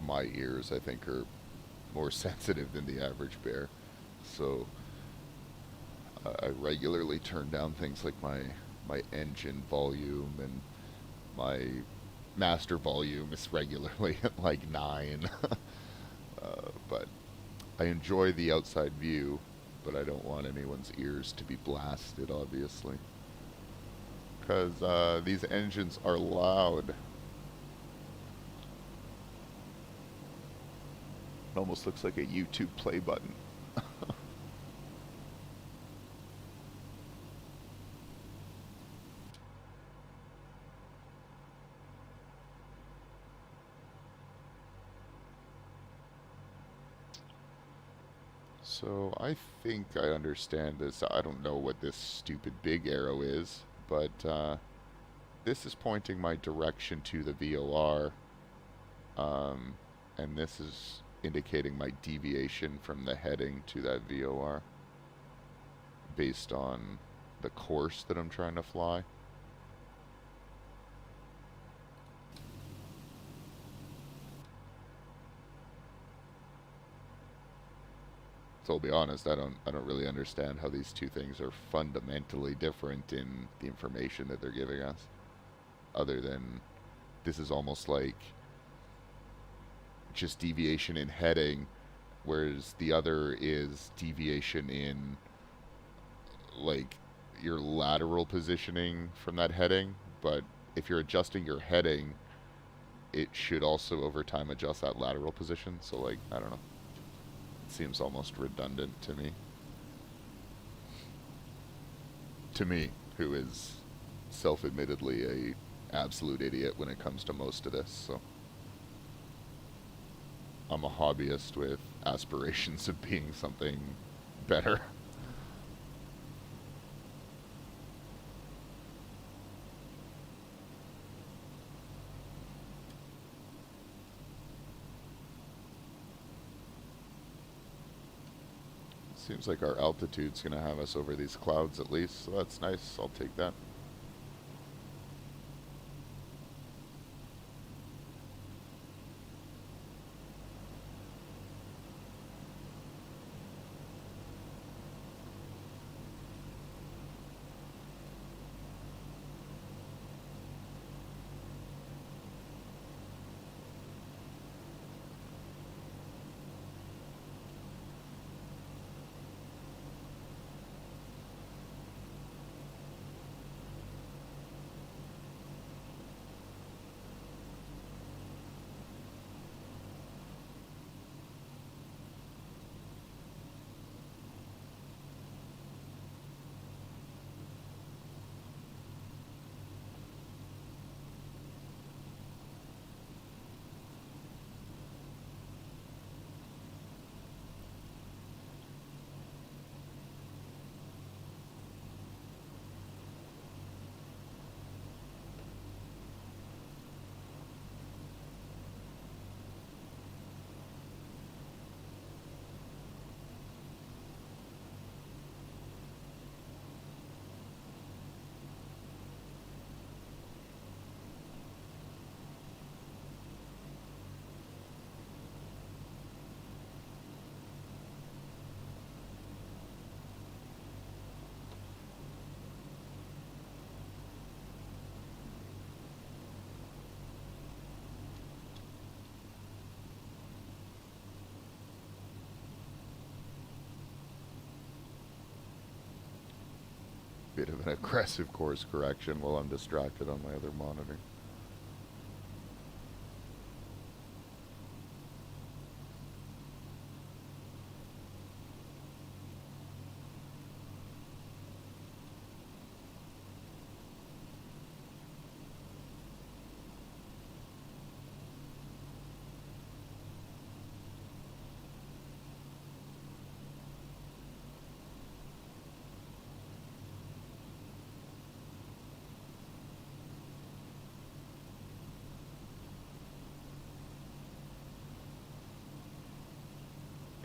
My ears, I think, are more sensitive than the average bear, so I regularly turn down things like my engine volume, and my master volume is regularly at like 9. But I enjoy the outside view, but I don't want anyone's ears to be blasted, obviously. Because these engines are loud. It almost looks like a YouTube play button. So I think I understand this. I don't know what this stupid big arrow is, but this is pointing my direction to the VOR, and this is indicating my deviation from the heading to that VOR based on the course that I'm trying to fly. So I'll be honest, I don't really understand how these two things are fundamentally different in the information that they're giving us. Other than this is almost like just deviation in heading, whereas the other is deviation in like your lateral positioning from that heading. But if you're adjusting your heading, it should also over time adjust that lateral position. So like, I don't know. It seems almost redundant to me. To me, who is self-admittedly a absolute idiot when it comes to most of this, so I'm a hobbyist with aspirations of being something better. Seems like our altitude's gonna have us over these clouds at least, so that's nice. I'll take that. Bit of an aggressive course correction while I'm distracted on my other monitor.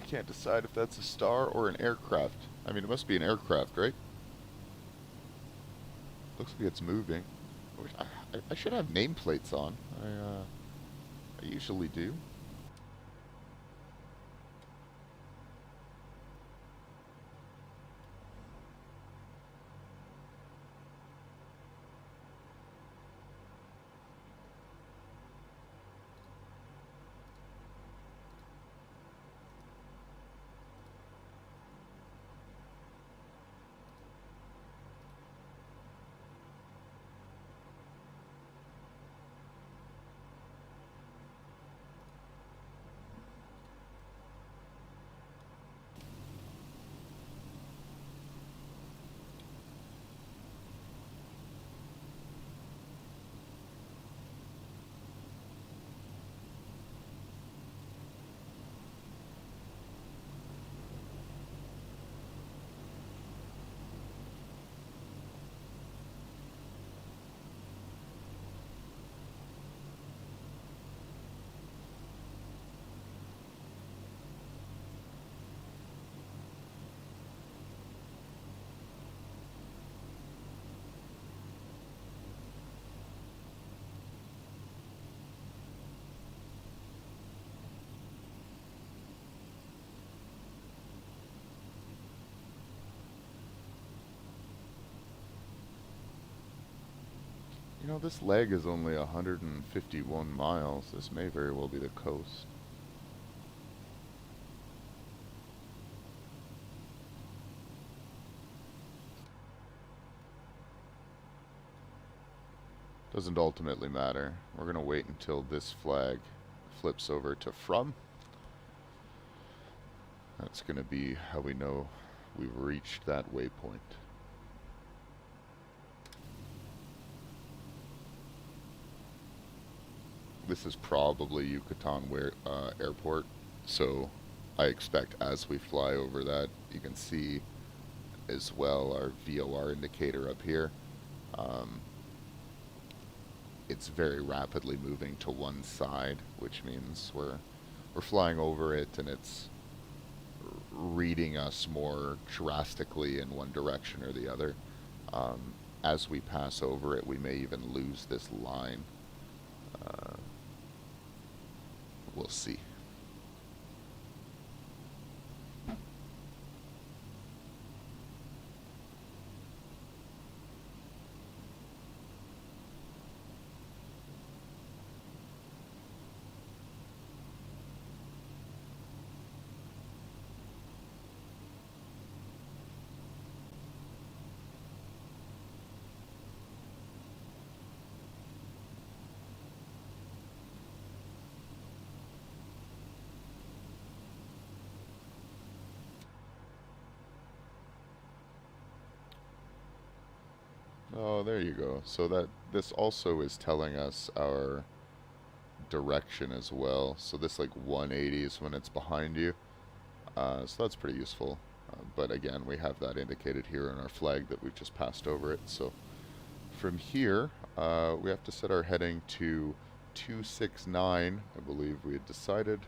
I can't decide if that's a star or an aircraft. I mean, it must be an aircraft, right? Looks like it's moving. I should have nameplates on. I usually do. You know, this leg is only 151 miles. This may very well be the coast. Doesn't ultimately matter. We're going to wait until this flag flips over to from. That's going to be how we know we've reached that waypoint. This is probably Yucatan Airport, so I expect as we fly over that, you can see as well our VOR indicator up here. It's very rapidly moving to one side, which means we're flying over it and it's reading us more drastically in one direction or the other. As we pass over it, we may even lose this line. We'll see. Oh, there you go. So that this also is telling us our direction as well. So this like 180 is when it's behind you. So that's pretty useful. But again, we have that indicated here in our flag that we've just passed over it. So from here, we have to set our heading to 269, I believe we had decided.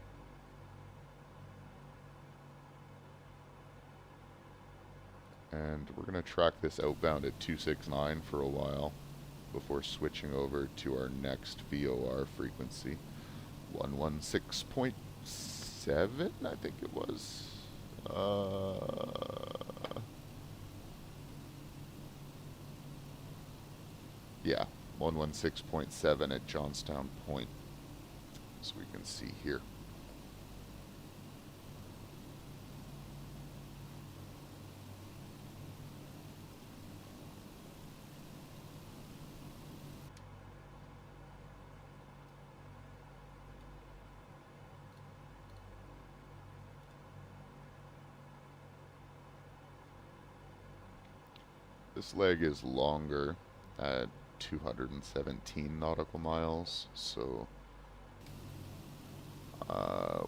And we're going to track this outbound at 269 for a while before switching over to our next VOR frequency. 116.7, I think it was. Yeah, 116.7 at Johnstown Point, as we can see here. This leg is longer at 217 nautical miles, so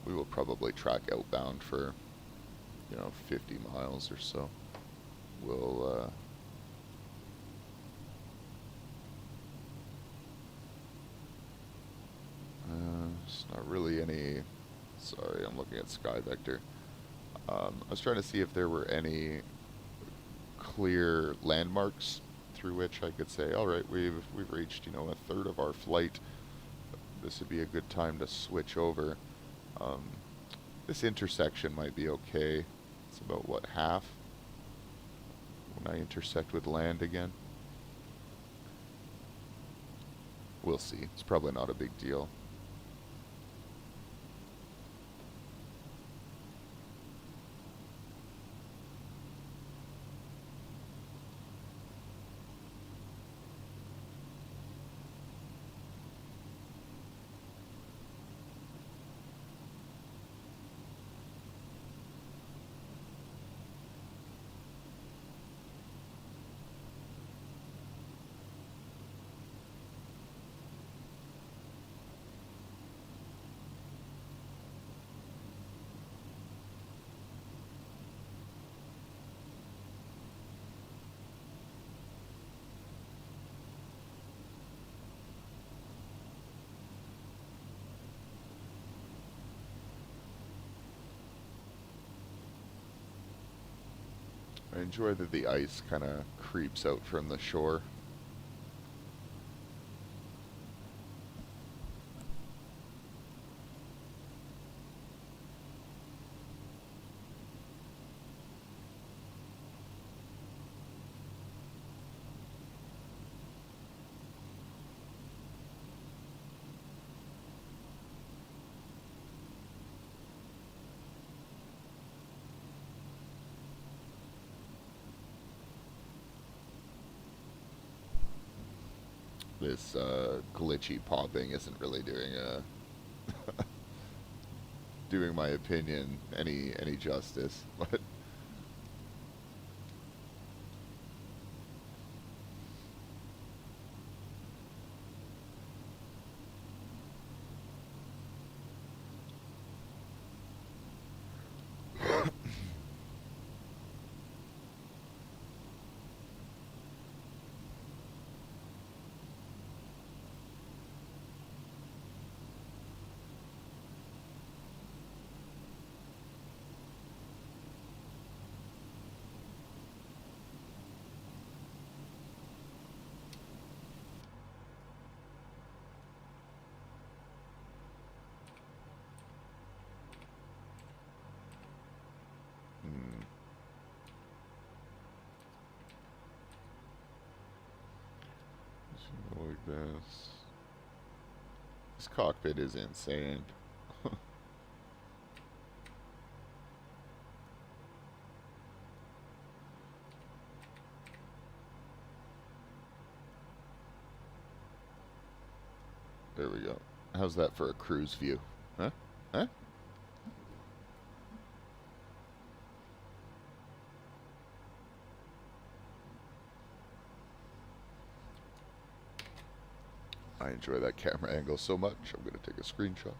we will probably track outbound for, 50 miles or so. We'll it's not really any. Sorry, I'm looking at Sky Vector. I was trying to see if there were any clear landmarks through which I could say, all right, we've reached, a third of our flight. This would be a good time to switch over. This intersection might be okay. It's about what, half when I intersect with land again. We'll see. It's probably not a big deal. I enjoy that the ice kind of creeps out from the shore. this glitchy popping isn't really doing my opinion any justice. But hmm, something like this. This cockpit is insane. There we go. How's that for a cruise view? Huh? Huh? I enjoy that camera angle so much. I'm going to take a screenshot.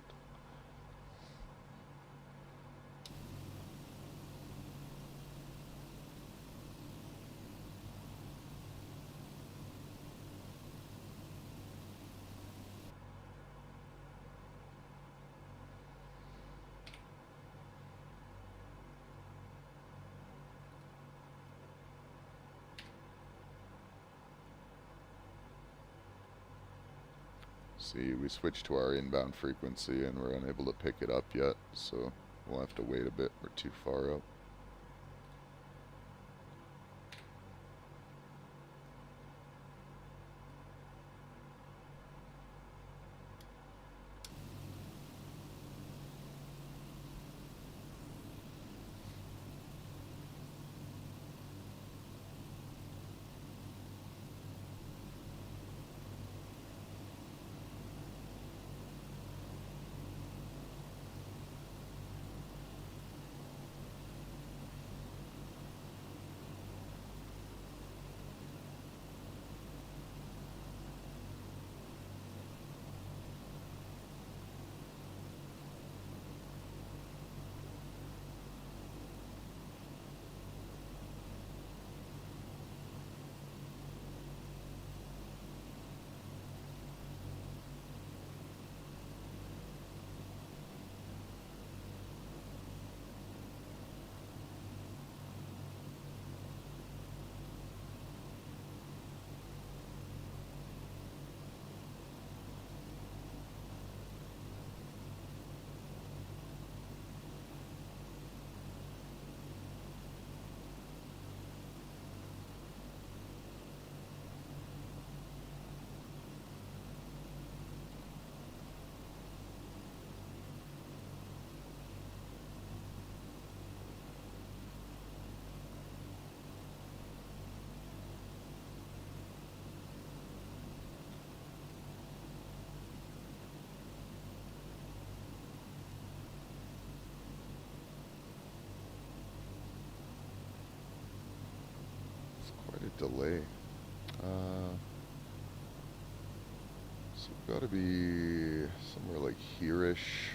See, we switched to our inbound frequency and we're unable to pick it up yet, so we'll have to wait a bit. We're too far up. It's quite a delay. So we've got to be somewhere like here-ish.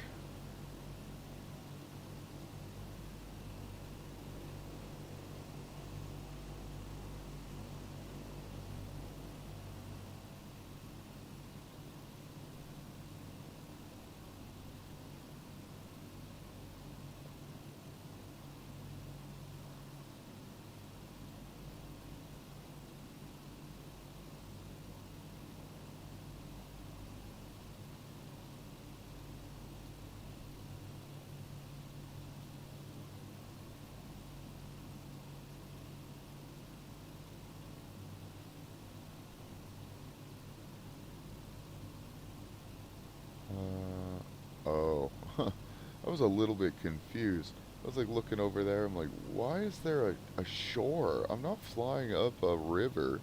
Oh, I was a little bit confused. I was like looking over there. I'm like, why is there a shore? I'm not flying up a river.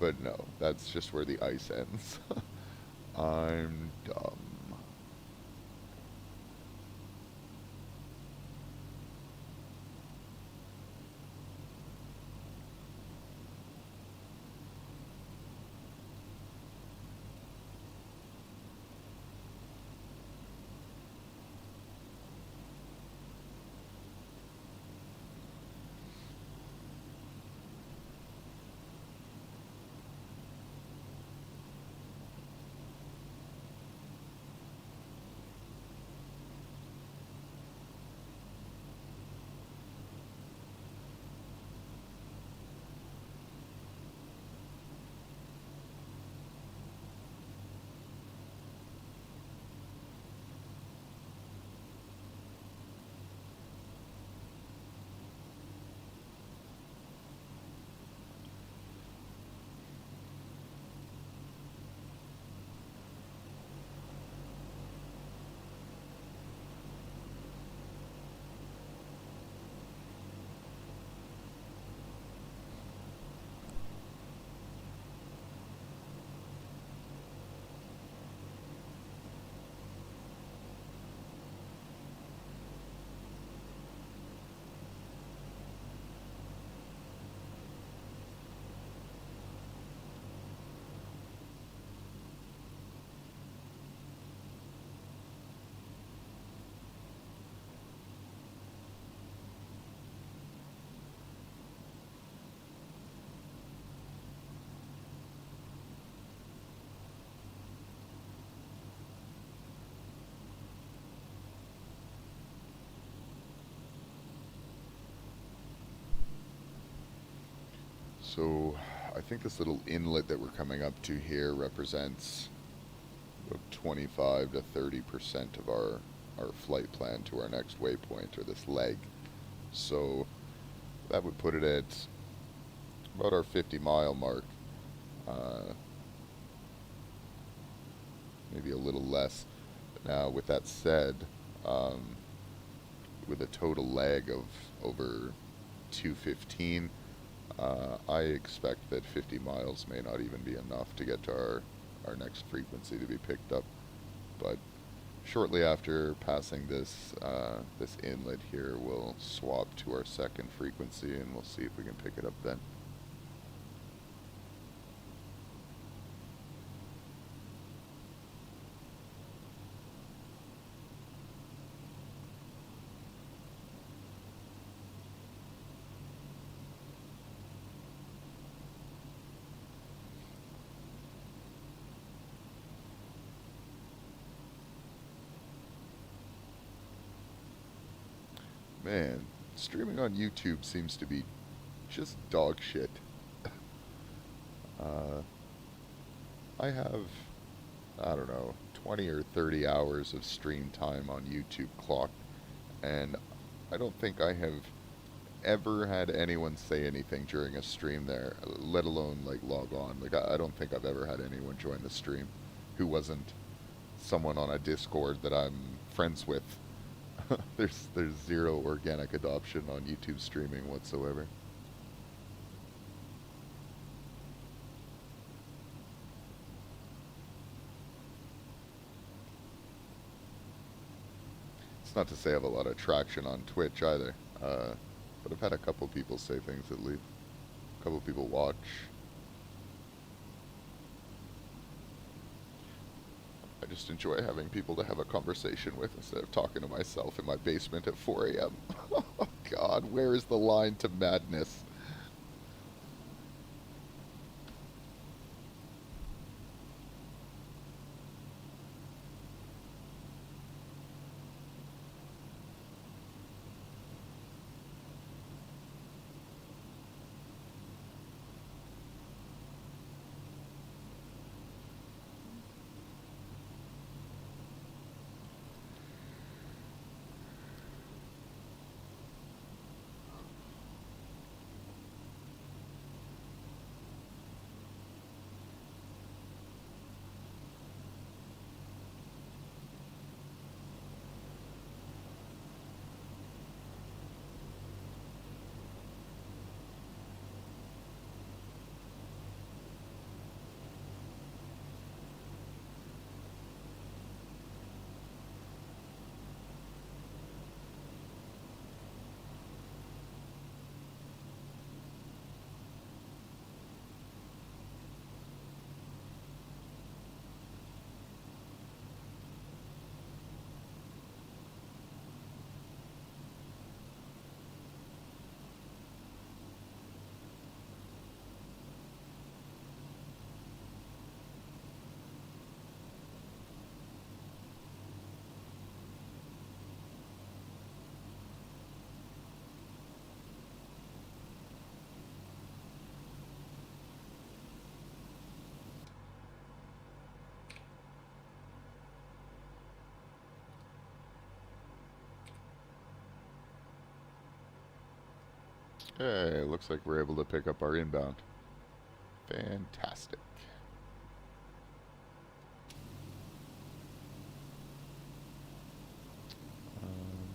But no, that's just where the ice ends. I'm dumb. So I think this little inlet that we're coming up to here represents about 25 to 30% of our flight plan to our next waypoint, or this leg. So that would put it at about our 50-mile mark. Uh, Maybe a little less. Now, with that said, um, with a total lag of over 215, I expect that 50 miles may not even be enough to get to our next frequency to be picked up. But shortly after passing this inlet here, we'll swap to our second frequency and we'll see if we can pick it up then. Man, streaming on YouTube seems to be just dog shit. Uh, I have, I don't know, 20 or 30 hours of stream time on YouTube clocked, and I don't think I have ever had anyone say anything during a stream there, let alone like log on. Like I don't think I've ever had anyone join the stream who wasn't someone on a Discord that I'm friends with. There's zero organic adoption on YouTube streaming whatsoever. It's not to say I have a lot of traction on Twitch either, but I've had a couple people say things that leave. A couple people watch. I just enjoy having people to have a conversation with instead of talking to myself in my basement at 4 a.m. Oh God, where is the line to madness? Okay, looks like we're able to pick up our inbound. Fantastic.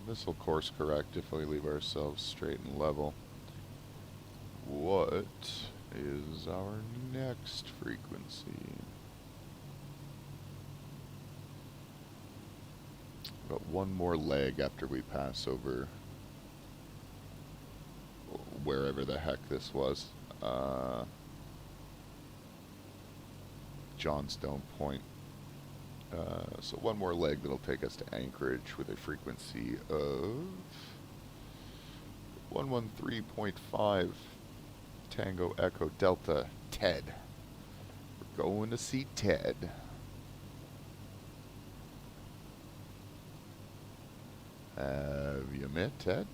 This will course correct if we leave ourselves straight and level. What is our next frequency? Got one more leg after we pass over wherever the heck this was. Johnstone Point. So one more leg that'll take us to Anchorage with a frequency of 113.5 Tango Echo Delta Ted. We're going to see Ted. Have you met Ted?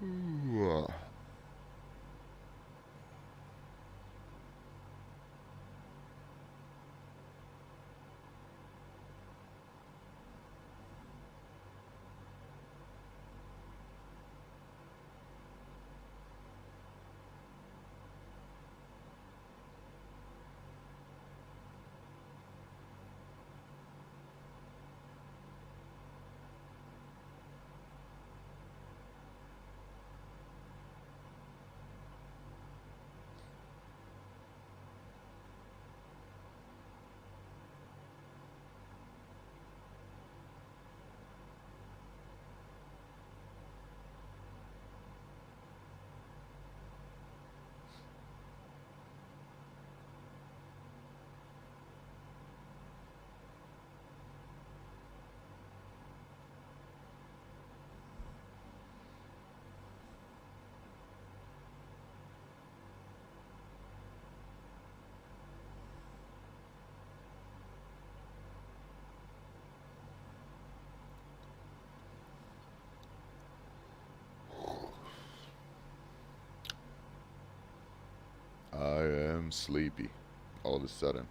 Ooh. I am sleepy all of a sudden.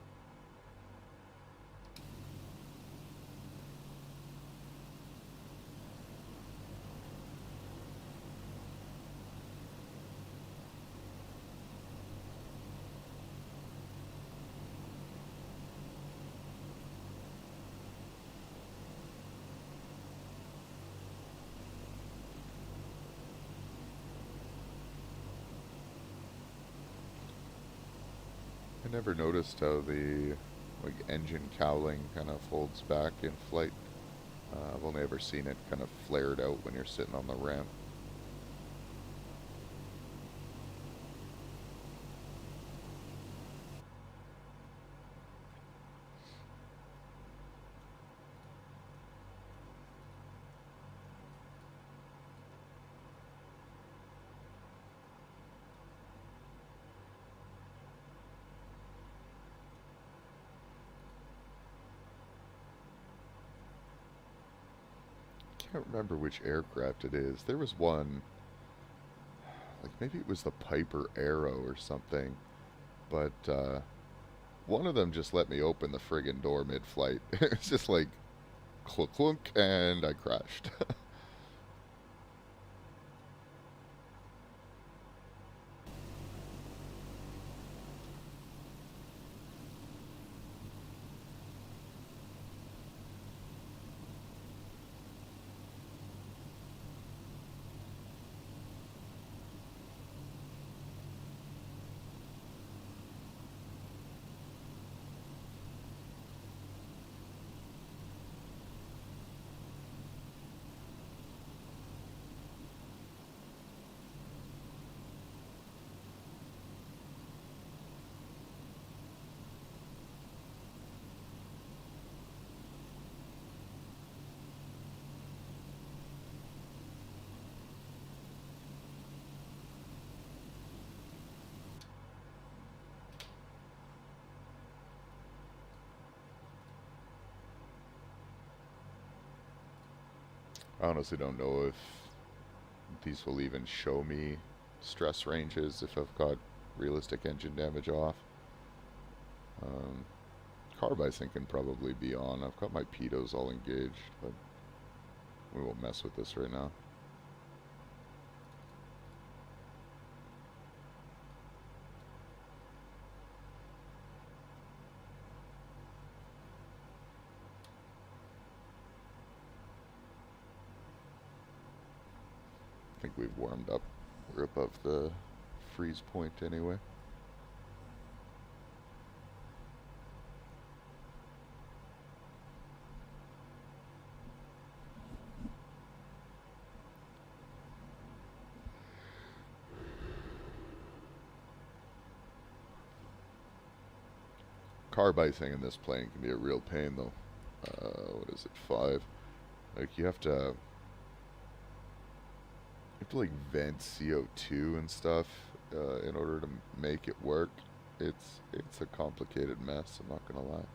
I never noticed how the engine cowling kind of folds back in flight. I've only ever seen it kind of flared out when you're sitting on the ramp. I can't remember which aircraft it is. There was one, like maybe it was the Piper Arrow or something, but one of them just let me open the friggin' door mid-flight. It was just like clunk clunk, and I crashed. I honestly don't know if these will even show me stress ranges if I've got realistic engine damage off. Um, Carb I think can probably be on. I've got my pitos all engaged, but we won't mess with this right now. I think we've warmed up. We're above the freeze point anyway. Carb icing in this plane can be a real pain though. What is it, 5? Like you have to like vent CO2 and stuff in order to make it work. It's a complicated mess, I'm not gonna lie.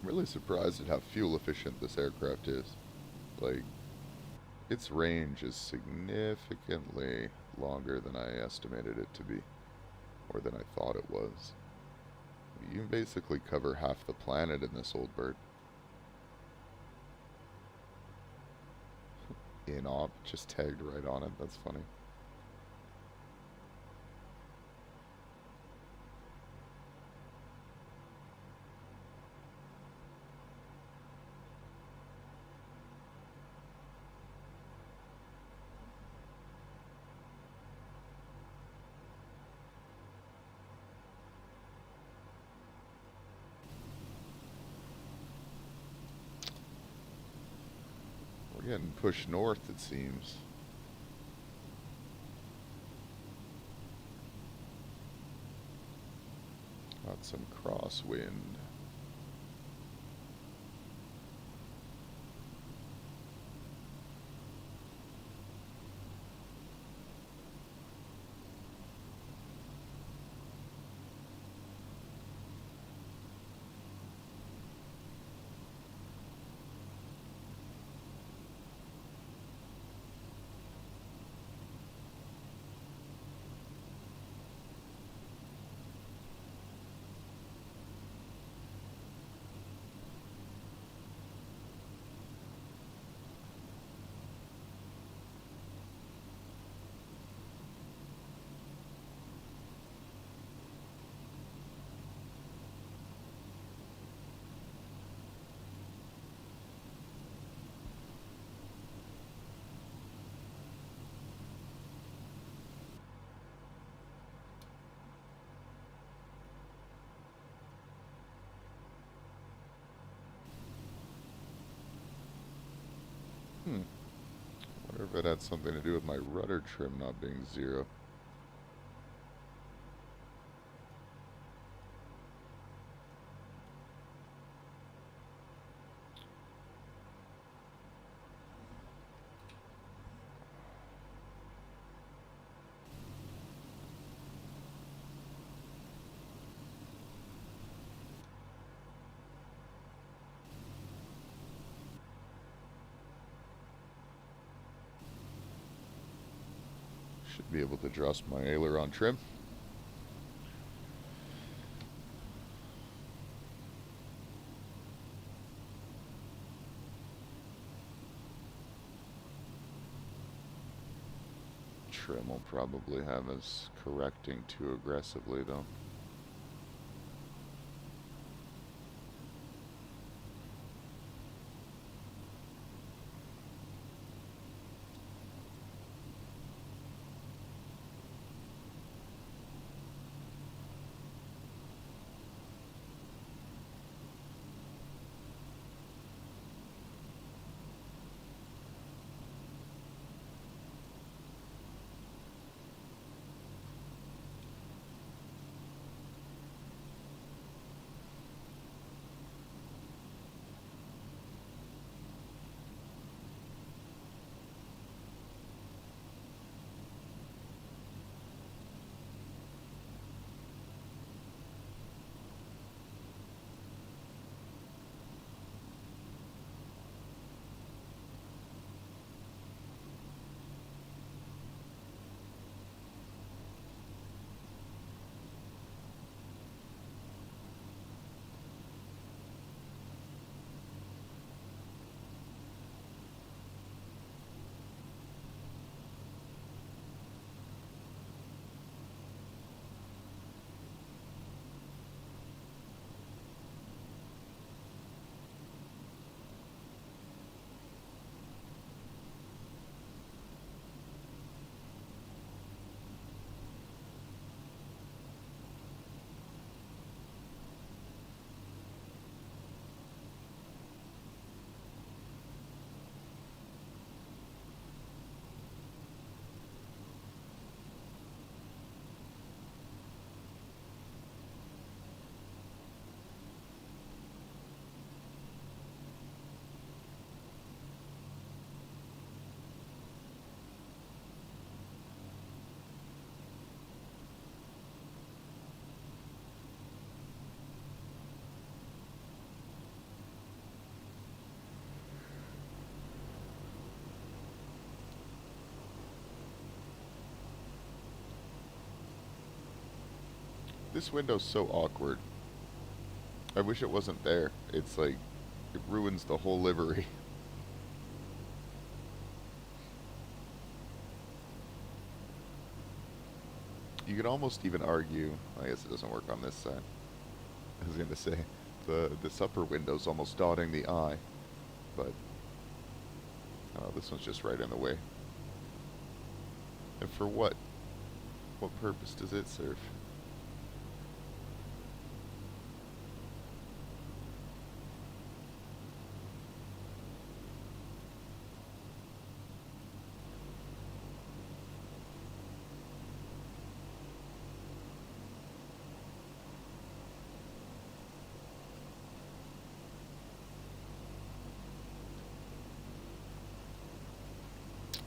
I'm really surprised at how fuel efficient this aircraft is. Like, its range is significantly longer than I estimated it to be, or than I thought it was. You can basically cover half the planet in this old bird. In op, just tagged right on it, that's funny. We're getting pushed north, it seems. Got some crosswind. Wonder if it had something to do with my rudder trim not being 0. Should be able to adjust my aileron trim. Trim will probably have us correcting too aggressively though. This window's so awkward. I wish it wasn't there. It's like, it ruins the whole livery. You could almost even argue, I guess it doesn't work on this side. I was gonna say, this upper window's almost dotting the I, but oh, this one's just right in the way. And for what? What purpose does it serve?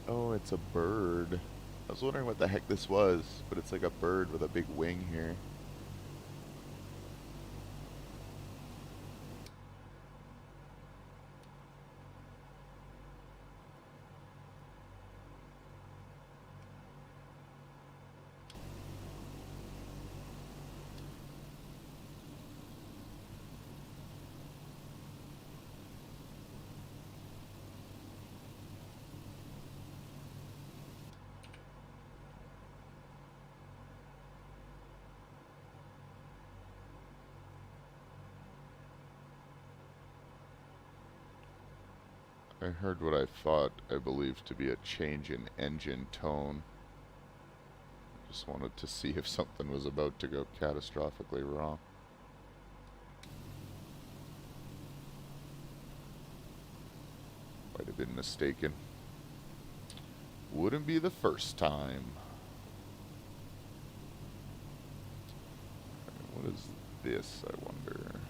Oh, it's a bird. I was wondering what the heck this was, but it's like a bird with a big wing here. I heard what I thought I believed to be a change in engine tone. Just wanted to see if something was about to go catastrophically wrong. Might have been mistaken. Wouldn't be the first time. What is this, I wonder?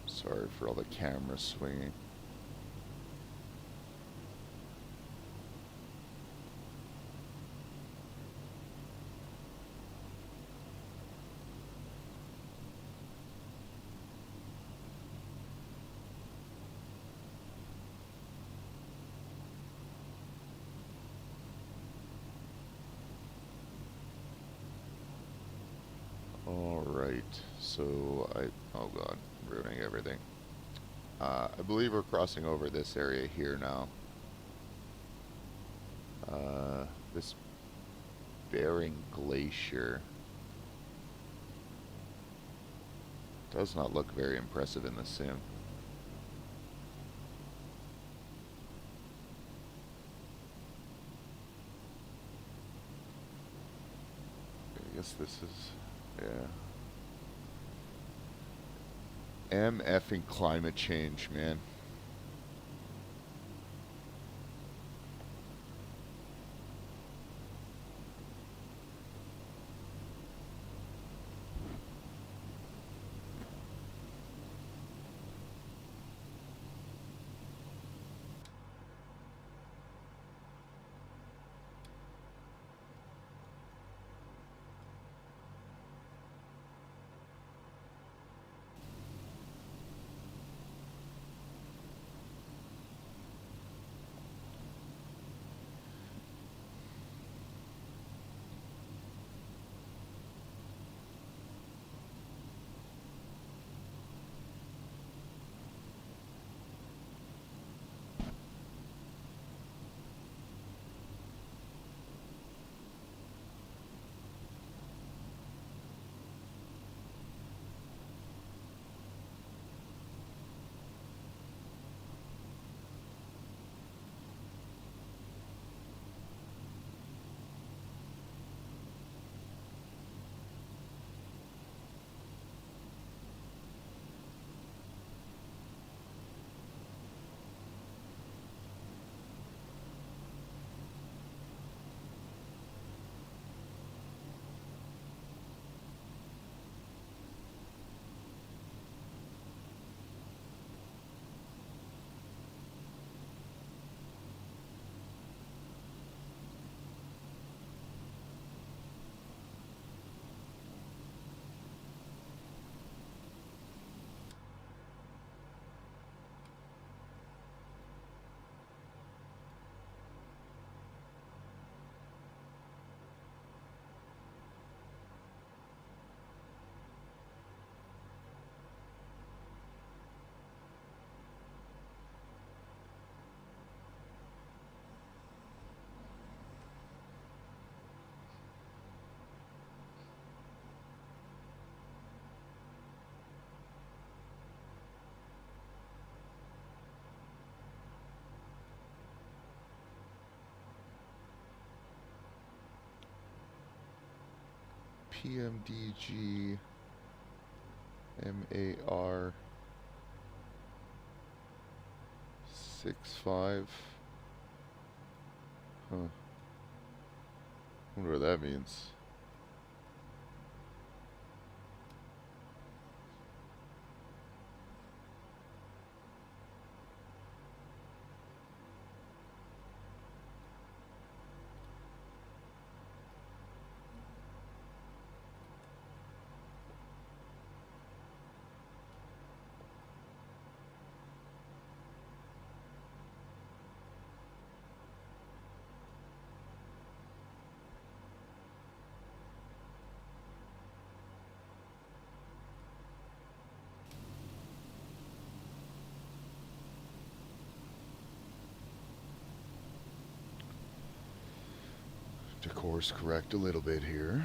Sorry for all the cameras swinging. Alright, so oh god, I'm ruining everything. I believe we're crossing over this area here now. This Bering Glacier does not look very impressive in the sim. I guess this is, yeah. MFing climate change, man. PMDG MAR 65. Huh. Wonder what that means. To course correct a little bit here.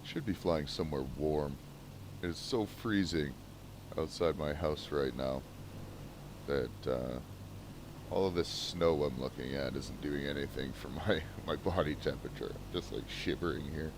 Should be flying somewhere warm. It is so freezing outside my house right now that all of this snow I'm looking at isn't doing anything for my body temperature. I'm just like shivering here.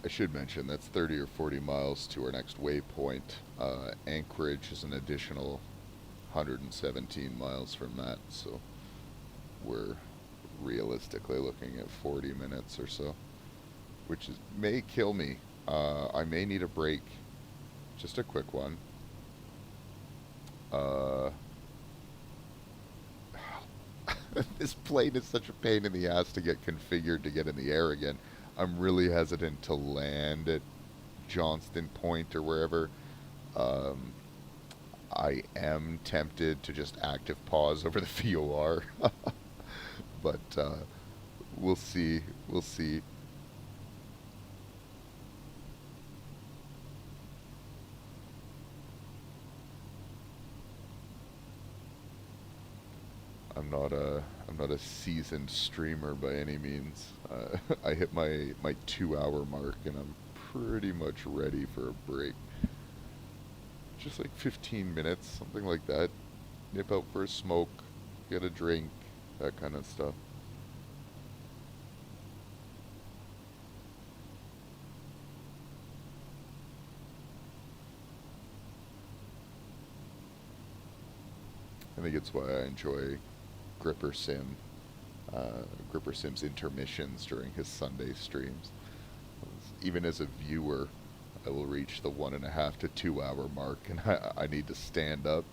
I should mention that's 30 or 40 miles to our next waypoint. Anchorage is an additional 117 miles from that, so we're realistically looking at 40 minutes or so, which may kill me. I may need a break, just a quick one. This plane is such a pain in the ass to get configured to get in the air again. I'm really hesitant to land at Johnston Point or wherever. Um, I am tempted to just active pause over the VOR, but we'll see. We'll see. I'm not a seasoned streamer by any means. I hit my 2 hour mark and I'm pretty much ready for a break. Just like 15 minutes, something like that. Nip out for a smoke, get a drink, that kind of stuff. I think it's why I enjoy Gripper Sim, Gripper Sim's intermissions during his Sunday streams. Even as a viewer, I will reach the 1.5 to 2 hour mark, and I need to stand up.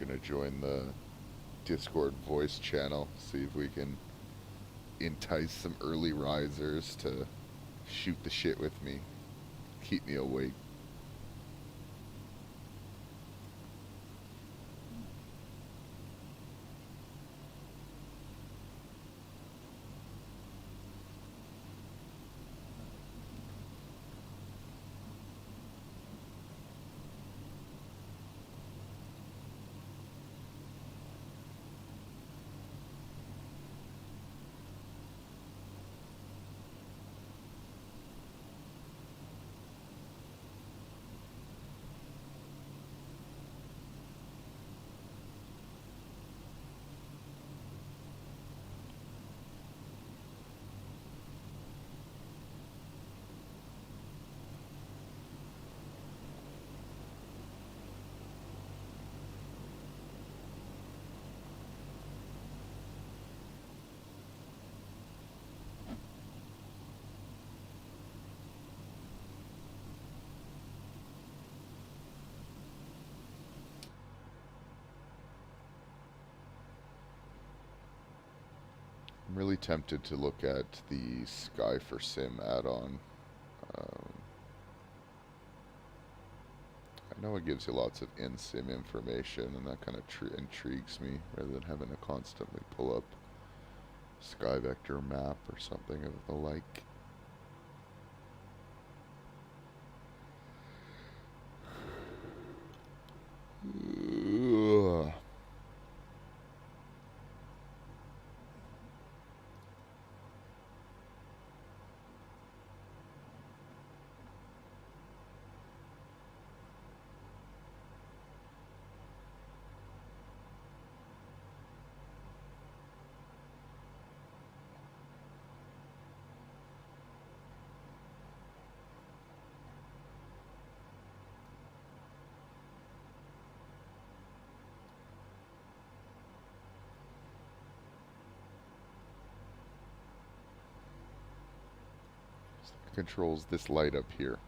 Gonna join the Discord voice channel, see if we can entice some early risers to shoot the shit with me, keep me awake. I'm really tempted to look at the Sky for Sim add-on. Um, I know it gives you lots of in-sim information, and that kind of intrigues me, rather than having to constantly pull up Sky Vector map or something of the like. Ugh. Controls this light up here.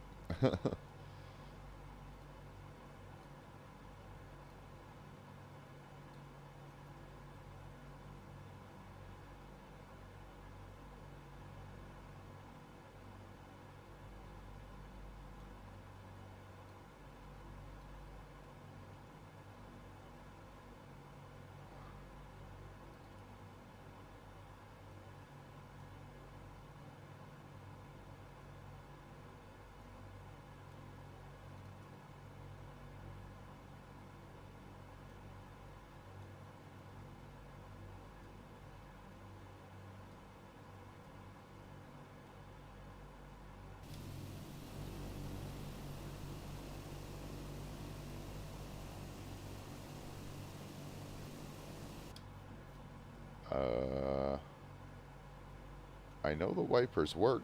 I know the wipers work.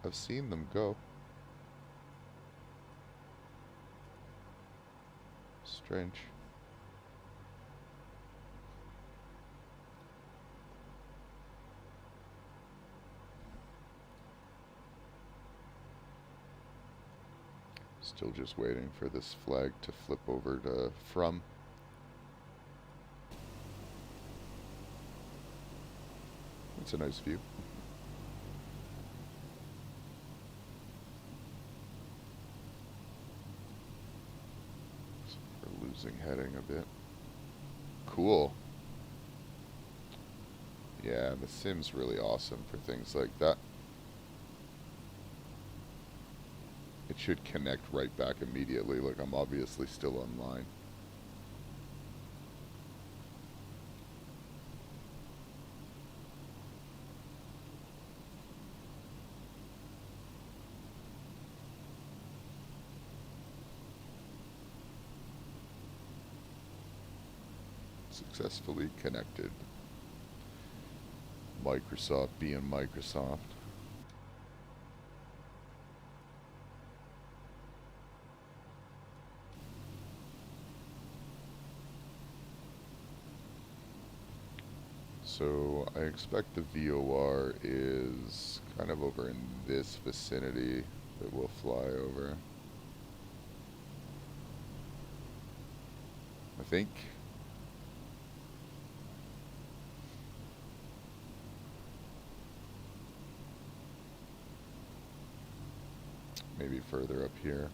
I've seen them go. Strange. Still just waiting for this flag to flip over to from. It's a nice view. We're losing heading a bit. Cool. Yeah, the sim's really awesome for things like that. It should connect right back immediately, like I'm obviously still online. Successfully connected. Microsoft being Microsoft. So I expect the VOR is kind of over in this vicinity that we'll fly over. I think. Maybe further up here.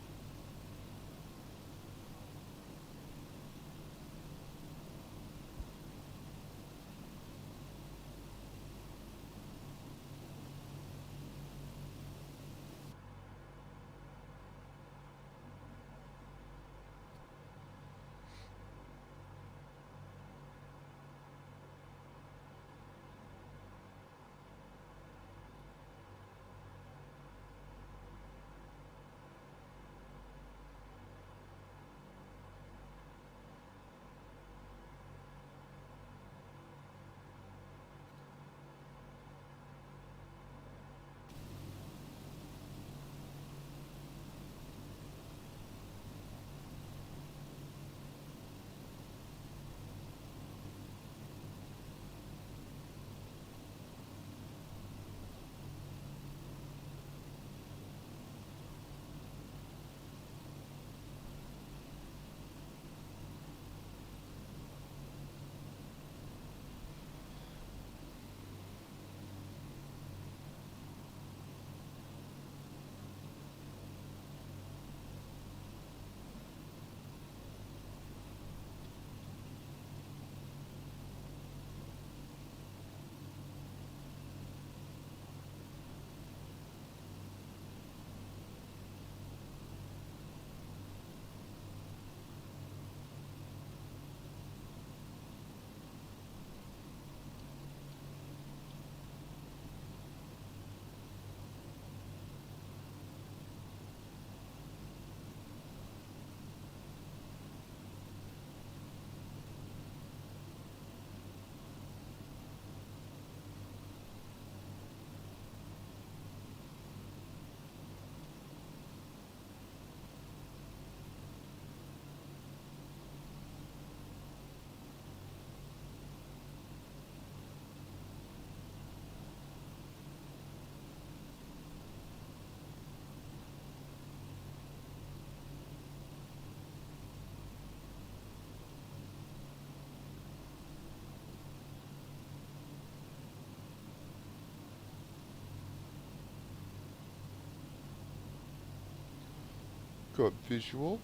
Got visual.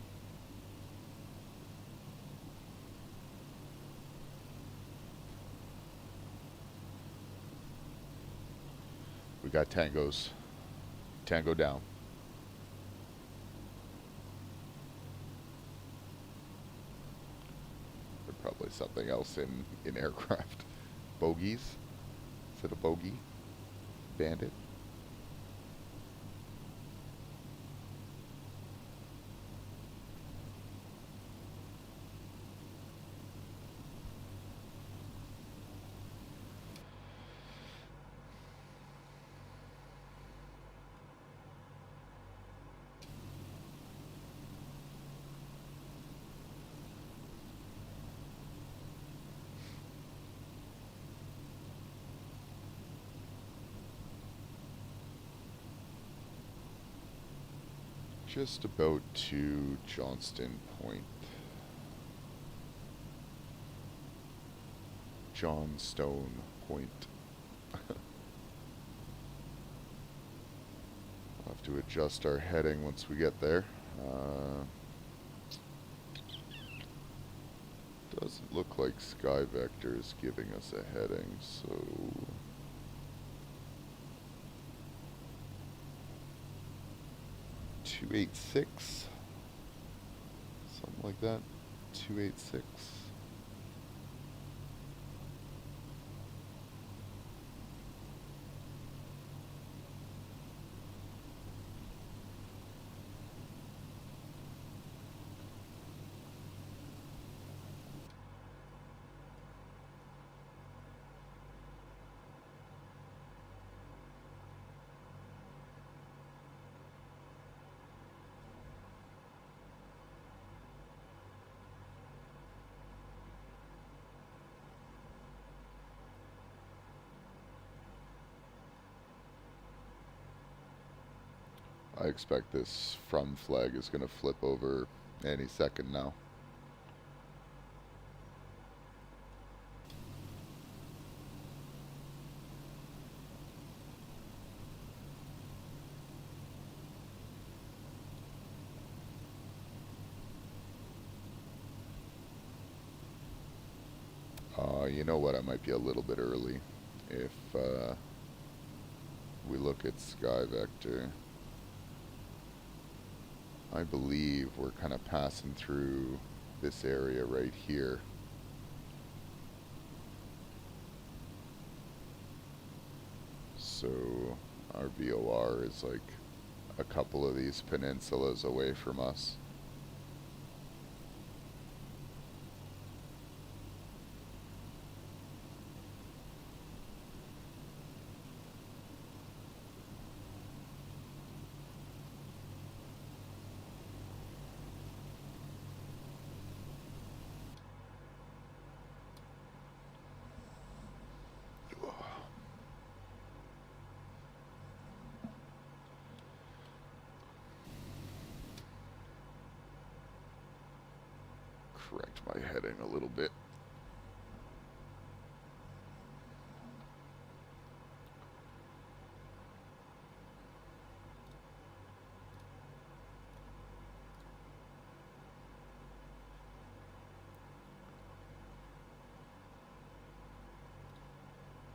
We got tangos. Tango down. There's probably something else in aircraft. Bogies? Is it a bogey? Bandit? just about to Johnston Point. Johnstone Point. We'll have to adjust our heading once we get there. Doesn't look like SkyVector is giving us a heading, so 286, something like that. 286. I expect this from flag is going to flip over any second now. You know what, I might be a little bit early. If we look at SkyVector, I believe we're kind of passing through this area right here. So our VOR is like a couple of these peninsulas away from us. Correct my heading a little bit.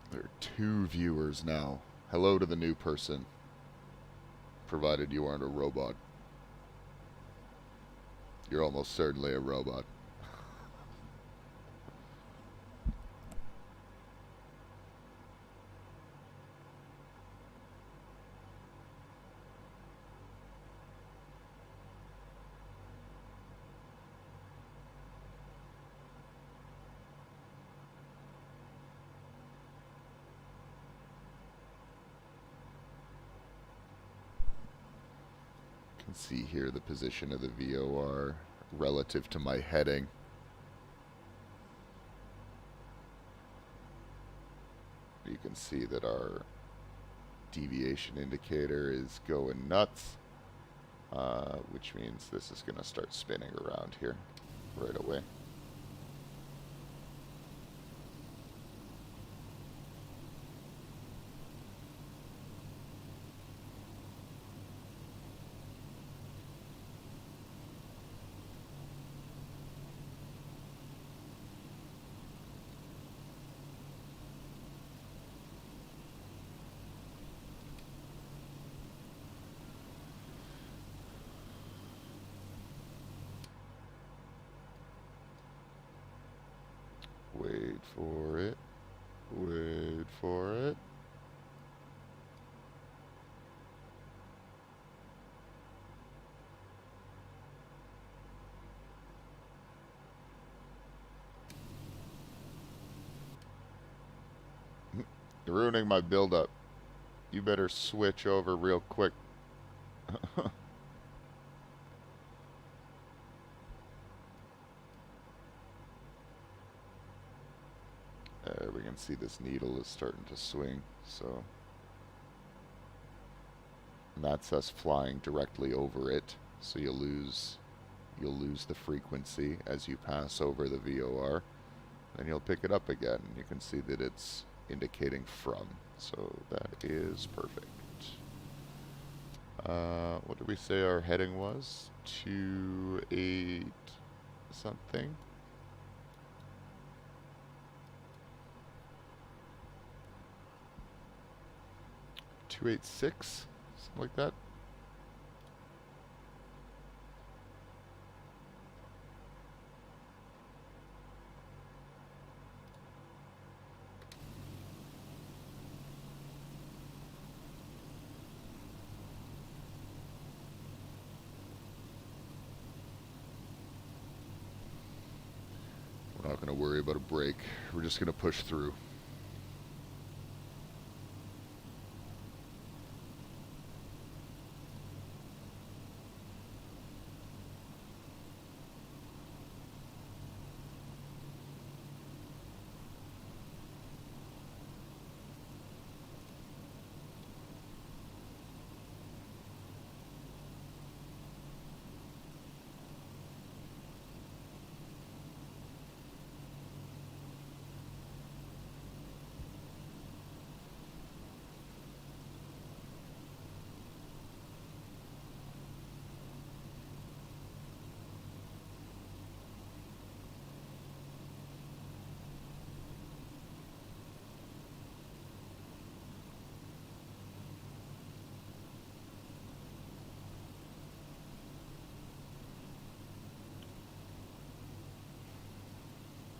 There are 2 viewers now. Hello to the new person, provided you aren't a robot. You're almost certainly a robot. Can see here the position of the VOR relative to my heading. You can see that our deviation indicator is going nuts, which means this is going to start spinning around here right away. Wait for it. Wait for it. You're ruining my build-up. You better switch over real quick. We can see this needle is starting to swing, so and that's us flying directly over it. So you'll lose the frequency as you pass over the VOR, then you'll pick it up again. You can see that it's indicating from, so that is perfect. What did we say our heading was? 28 something? 286? Something like that? We're not going to worry about a break. We're just going to push through.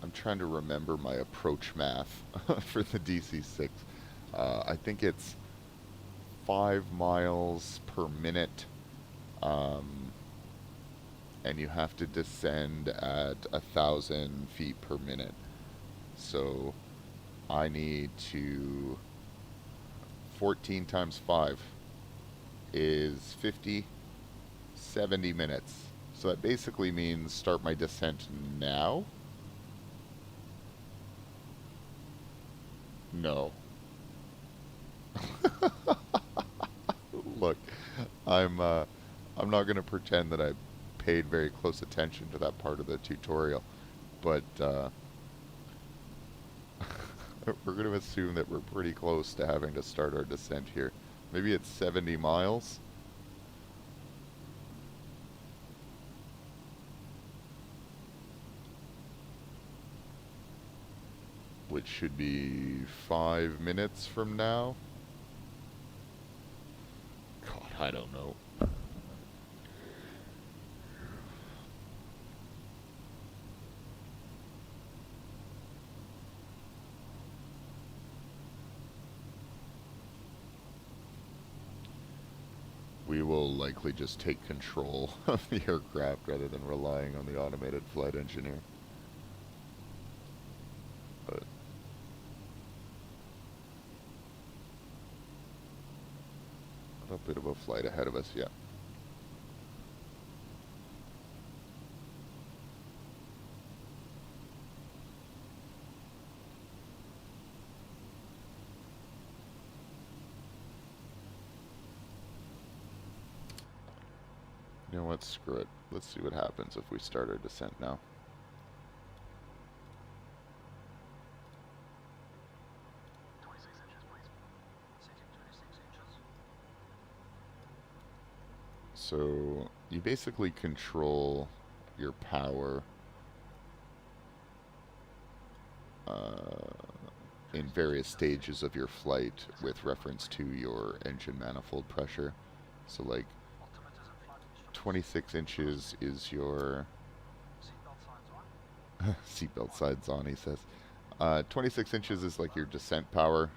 I'm trying to remember my approach math for the DC-6. I think it's 5 miles per minute, and you have to descend at 1,000 feet per minute. So I need to 14 times 5 is 50, 70 minutes. So that basically means start my descent now. No. Look, I'm not going to pretend that I paid very close attention to that part of the tutorial, but we're going to assume that we're pretty close to having to start our descent here. Maybe it's 70 miles. Which should be 5 minutes from now. God, I don't know. We will likely just take control of the aircraft rather than relying on the automated flight engineer. But a bit of a flight ahead of us, yeah. You know what, screw it. Let's see what happens if we start our descent now. So you basically control your power in various stages of your flight with reference to your engine manifold pressure. So like 26 inches is your seatbelt sides on, he says. 26 inches is like your descent power.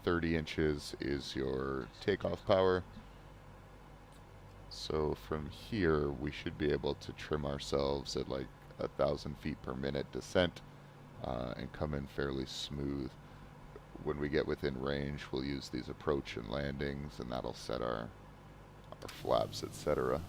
30 inches is your takeoff power. So from here, we should be able to trim ourselves at like 1,000 feet per minute descent and come in fairly smooth. When we get within range, we'll use these approach and landings, and that'll set our flaps, etc.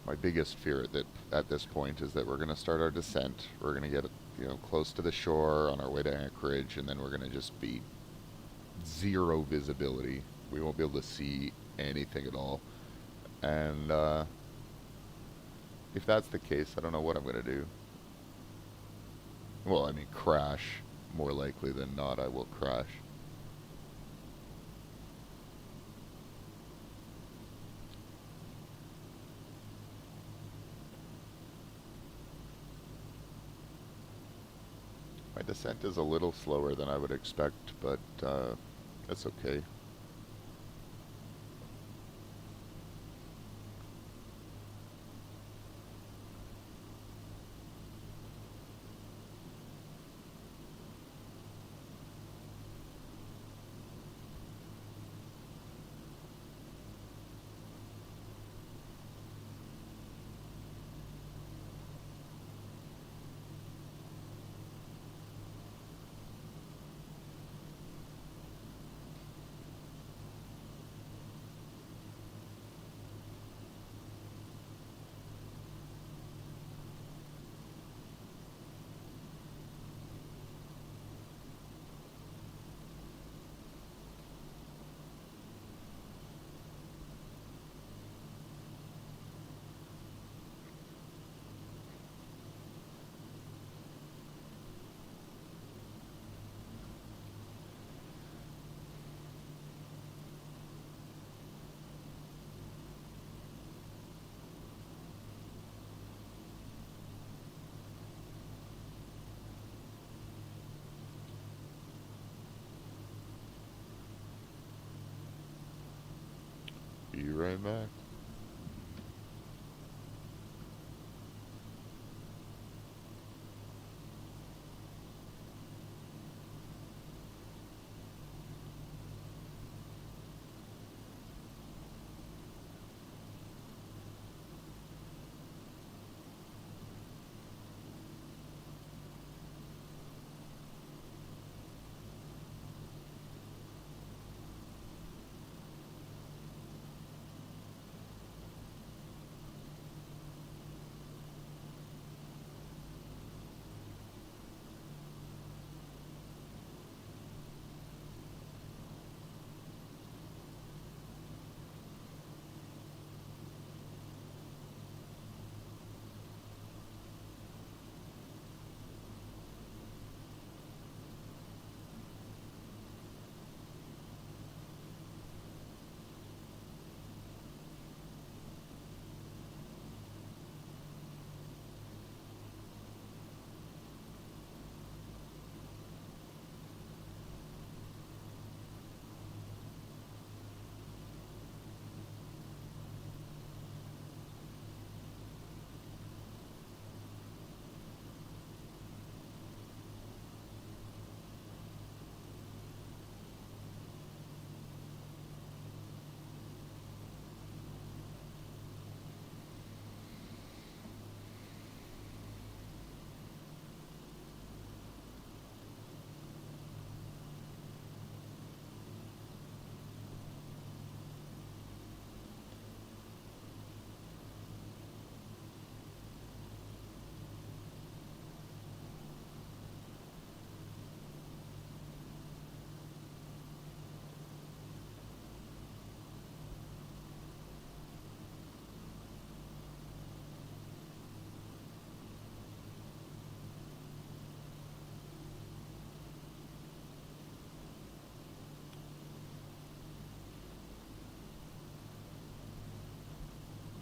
My biggest fear at this point is that we're going to start our descent. We're going to get close to the shore on our way to Anchorage, and then we're going to just be zero visibility. We won't be able to see anything at all. And if that's the case, I don't know what I'm going to do. Well, I mean, crash. More likely than not, I will crash. My descent is a little slower than I would expect, but that's okay. Be right back.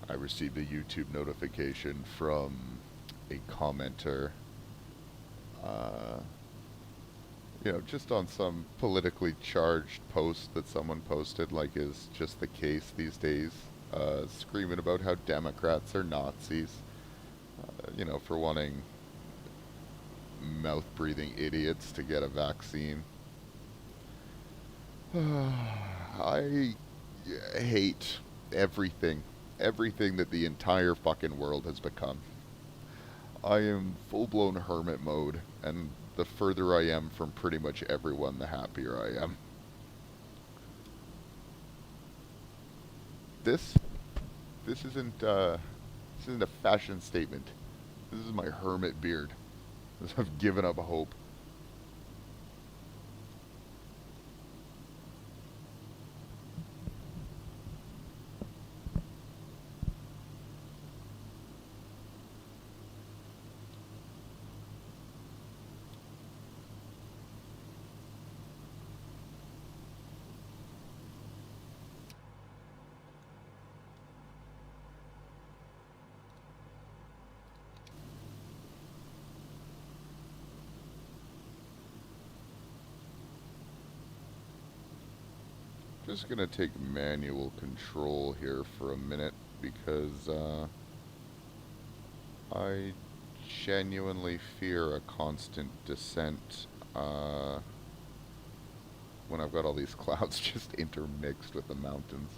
I received a YouTube notification from a commenter, uh, just on some politically charged post that someone posted, like is just the case these days, screaming about how Democrats are Nazis, for wanting mouth-breathing idiots to get a vaccine. I hate everything that the entire fucking world has become. I am full-blown hermit mode, and the further I am from pretty much everyone, the happier I am. This isn't This isn't a fashion statement. This is my hermit beard. I've given up hope. Just gonna take manual control here for a minute because I genuinely fear a constant descent when I've got all these clouds just intermixed with the mountains.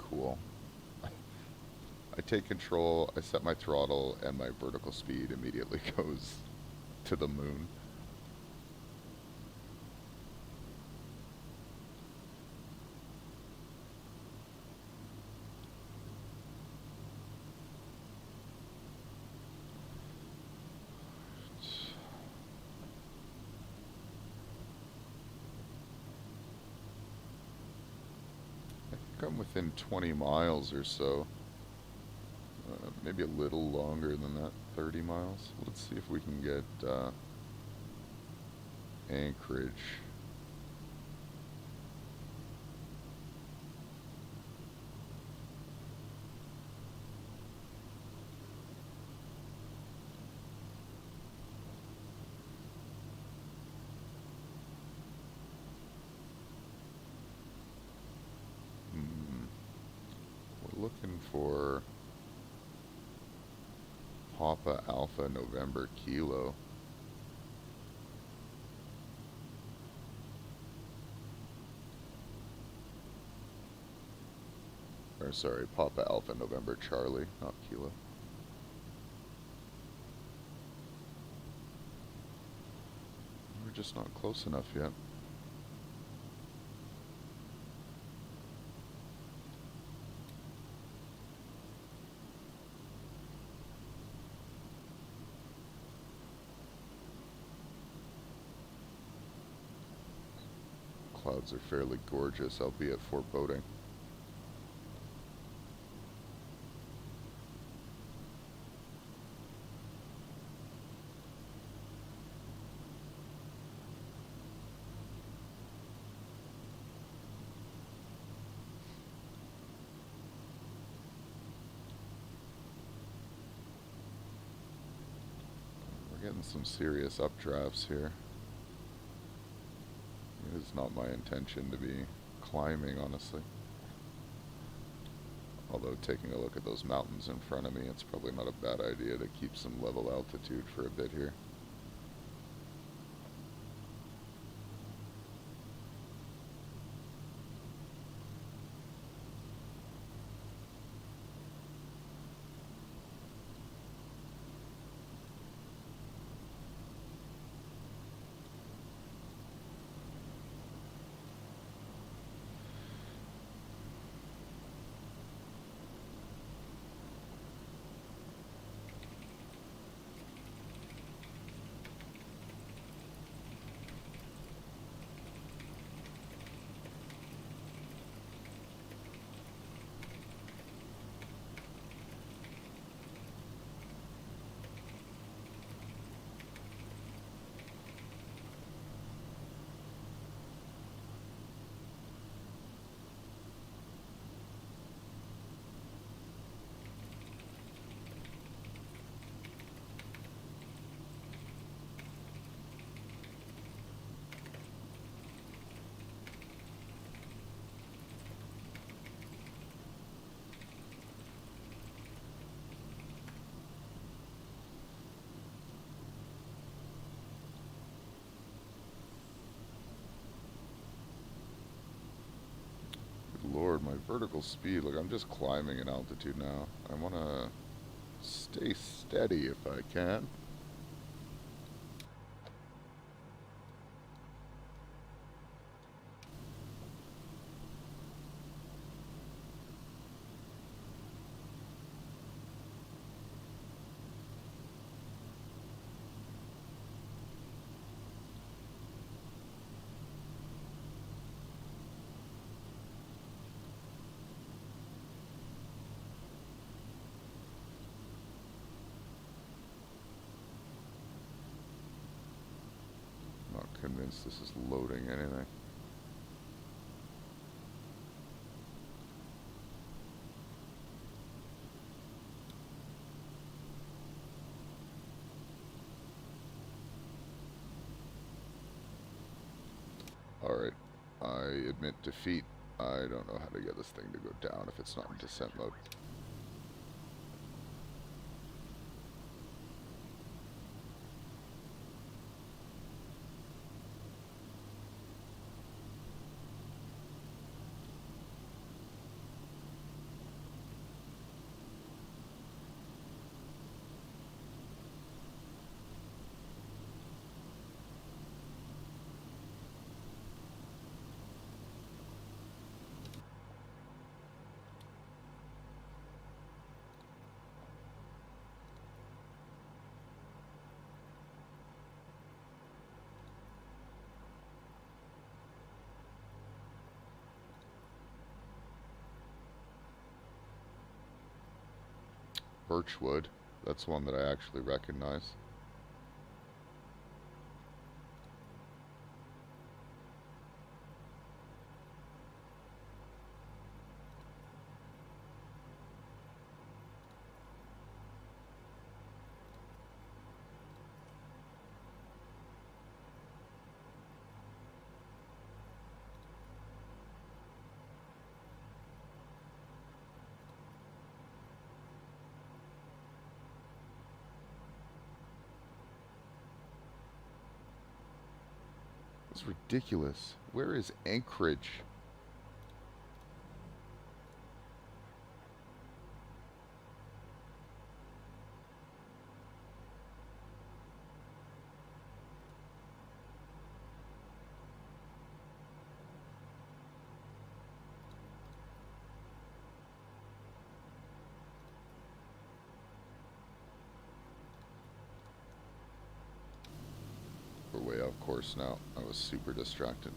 Cool. I take control, I set my throttle, and my vertical speed immediately goes to the moon. I think I'm within 20 miles or so. Maybe a little longer than that, 30 miles. Let's see if we can get Anchorage. We're looking for Papa Alpha November Kilo. Or sorry, Papa Alpha November Charlie, not Kilo. We're just not close enough yet. Clouds are fairly gorgeous, albeit foreboding. We're getting some serious updrafts here. It is not my intention to be climbing, honestly. Although taking a look at those mountains in front of me, it's probably not a bad idea to keep some level altitude for a bit here. Lord, my vertical speed, look, I'm just climbing in altitude now. I want to stay steady if I can. convinced this is loading anything. Alright, I admit defeat. I don't know how to get this thing to go down if it's not in descent mode. Birchwood, that's one that I actually recognize. It's ridiculous. Where is Anchorage? We're way off course now. I was super distracted.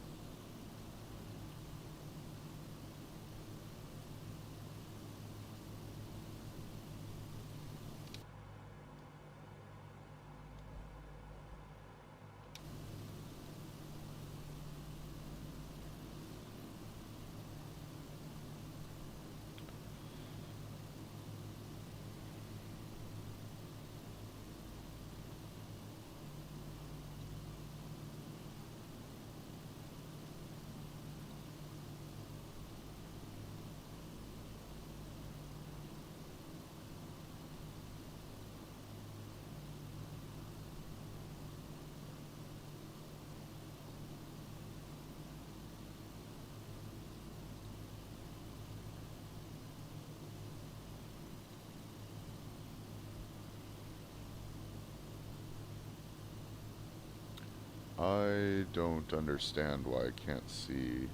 I don't understand why I can't see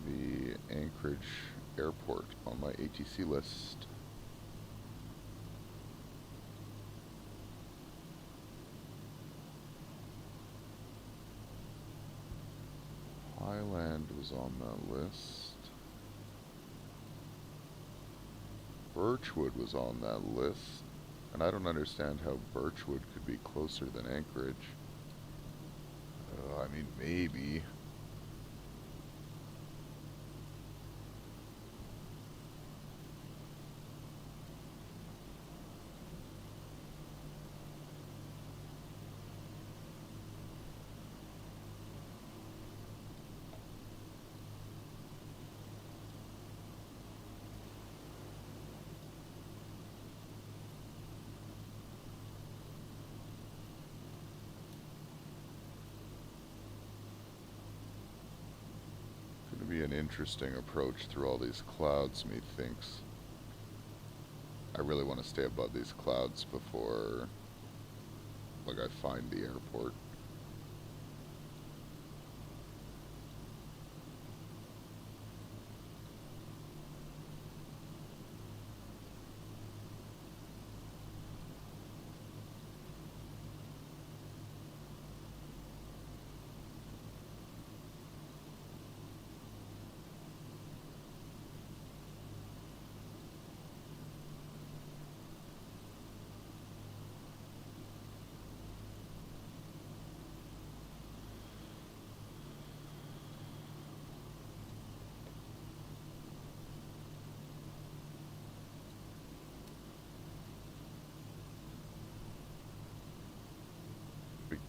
the Anchorage airport on my ATC list. Highland was on that list. Birchwood was on that list. And I don't understand how Birchwood could be closer than Anchorage. I mean, maybe. Be an interesting approach through all these clouds, methinks. I really want to stay above these clouds before, like, I find the airport.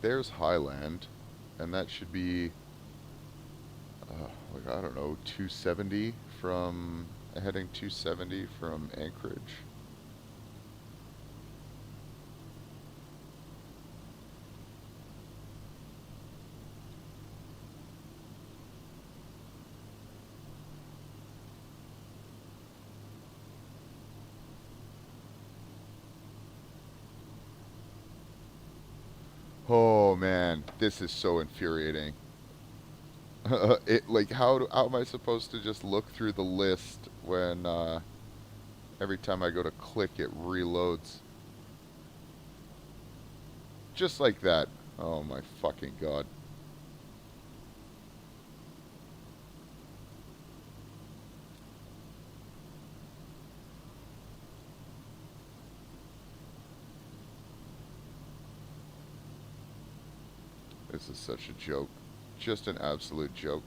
there's highland, and that should be, like, I don't know, 270 from, heading 270 from Anchorage. Oh man, this is so infuriating. It, like, how am I supposed to just look through the list when every time I go to click it reloads just like that? Oh my fucking god. This is such a joke. Just an absolute joke.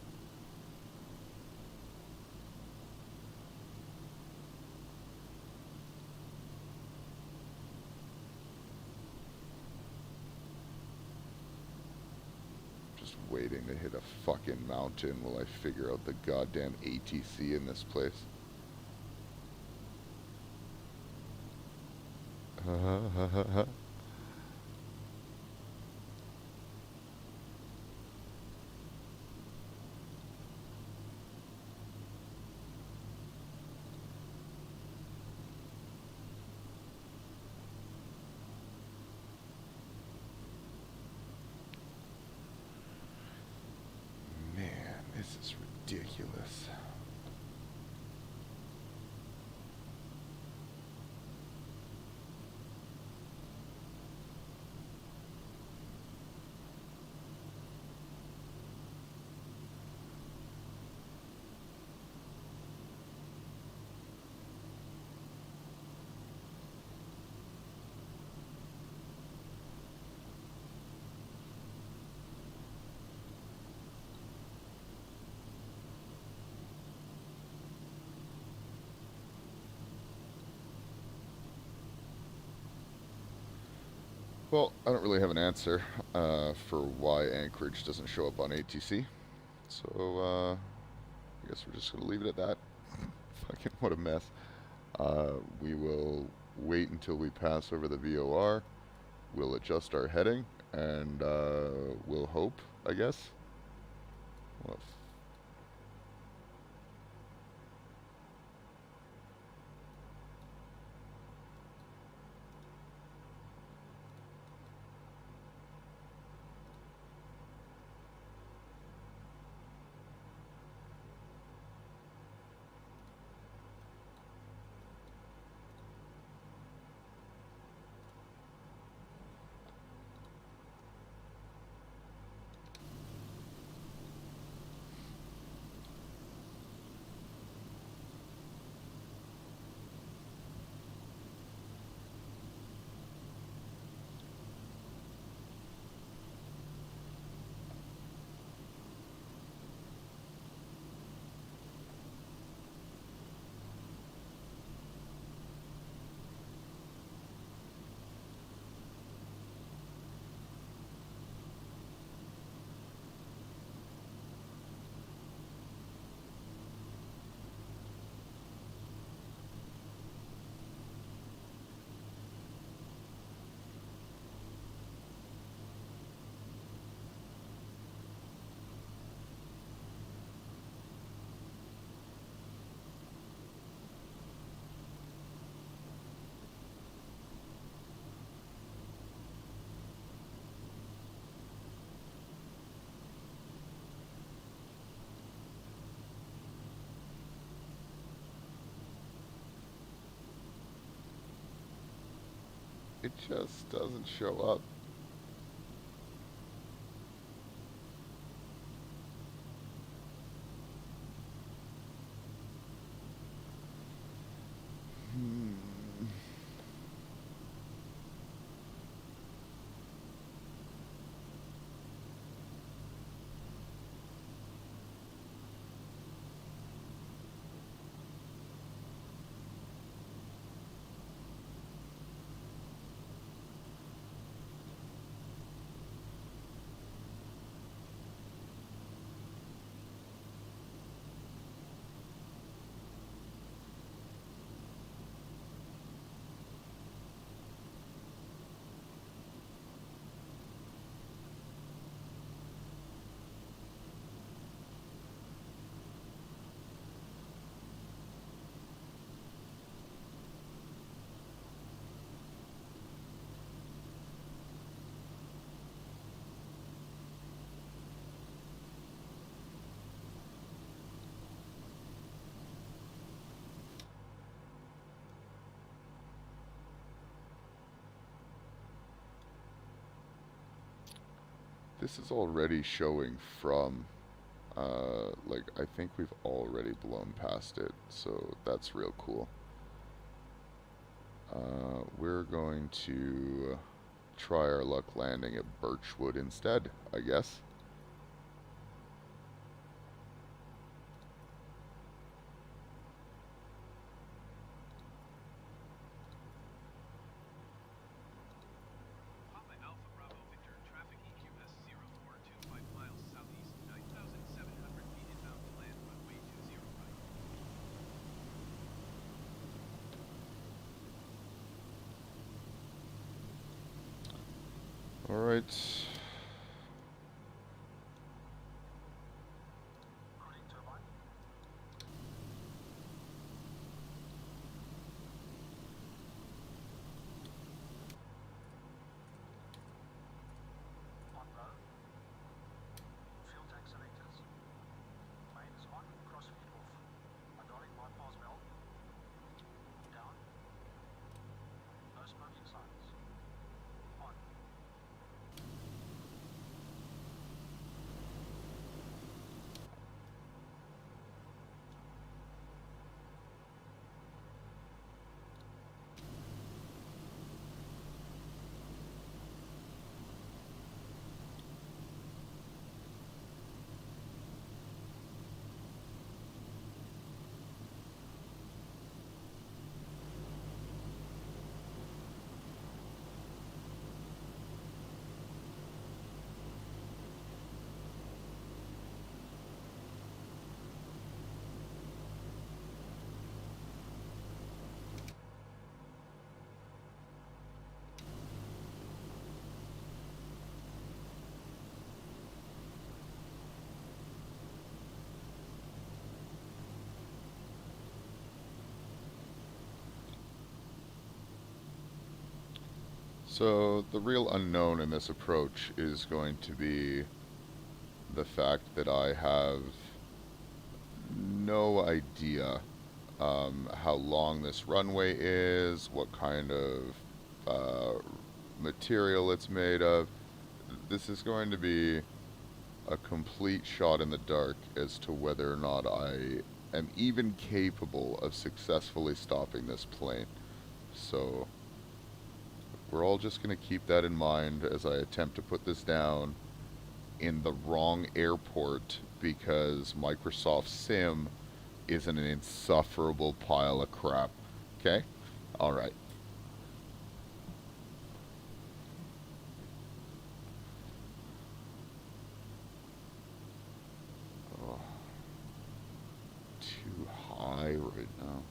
Just waiting to hit a fucking mountain while I figure out the goddamn ATC in this place. Man, this is ridiculous. Well, I don't really have an answer for why Anchorage doesn't show up on ATC. So, I guess we're just going to leave it at that. Fucking what a mess. We will wait until we pass over the VOR. We'll adjust our heading, and we'll hope, I guess. Well, it just doesn't show up. Hmm. this is already showing from, like, I think we've already blown past it, so that's real cool. We're going to try our luck landing at Birchwood instead, I guess.
Papa Alpha Bravo Victor, traffic EQS 0425 miles southeast, 9,700 feet inbound to land, runway 20 right.
All right.
Cooling turbine. On low. Fuel tank selectors. Main is on, crossfeed off. Hydraulic bypass valve. Down. No smoking signs. On.
So the real unknown in this approach is going to be the fact that I have no idea how long this runway is, what kind of material it's made of. This is going to be a complete shot in the dark as to whether or not I am even capable of successfully stopping this plane. So we're all just going to keep that in mind as I attempt to put this down in the wrong airport because Microsoft Sim is an insufferable pile of crap. Okay? Alright. Oh, too high right now.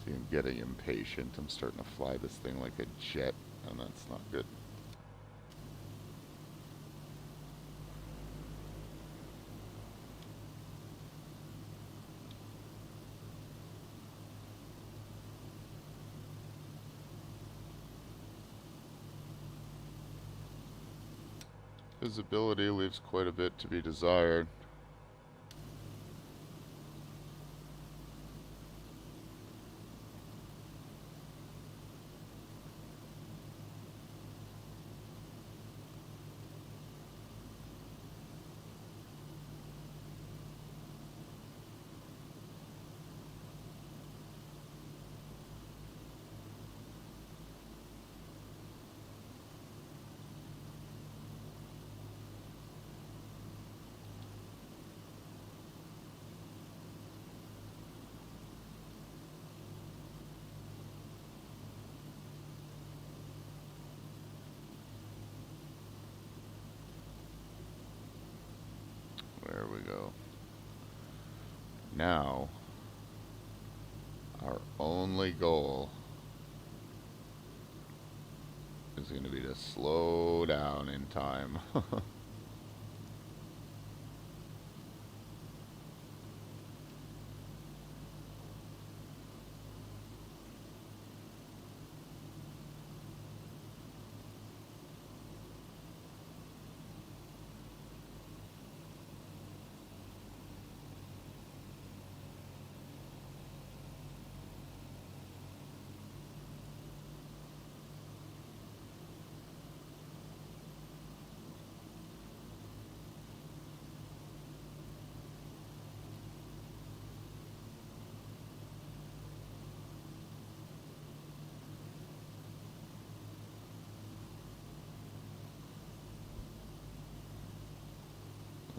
See, I'm getting impatient. I'm starting to fly this thing like a jet. and that's not good. Visibility leaves quite a bit to be desired. There we go. Now, our only goal is going to be to slow down in time.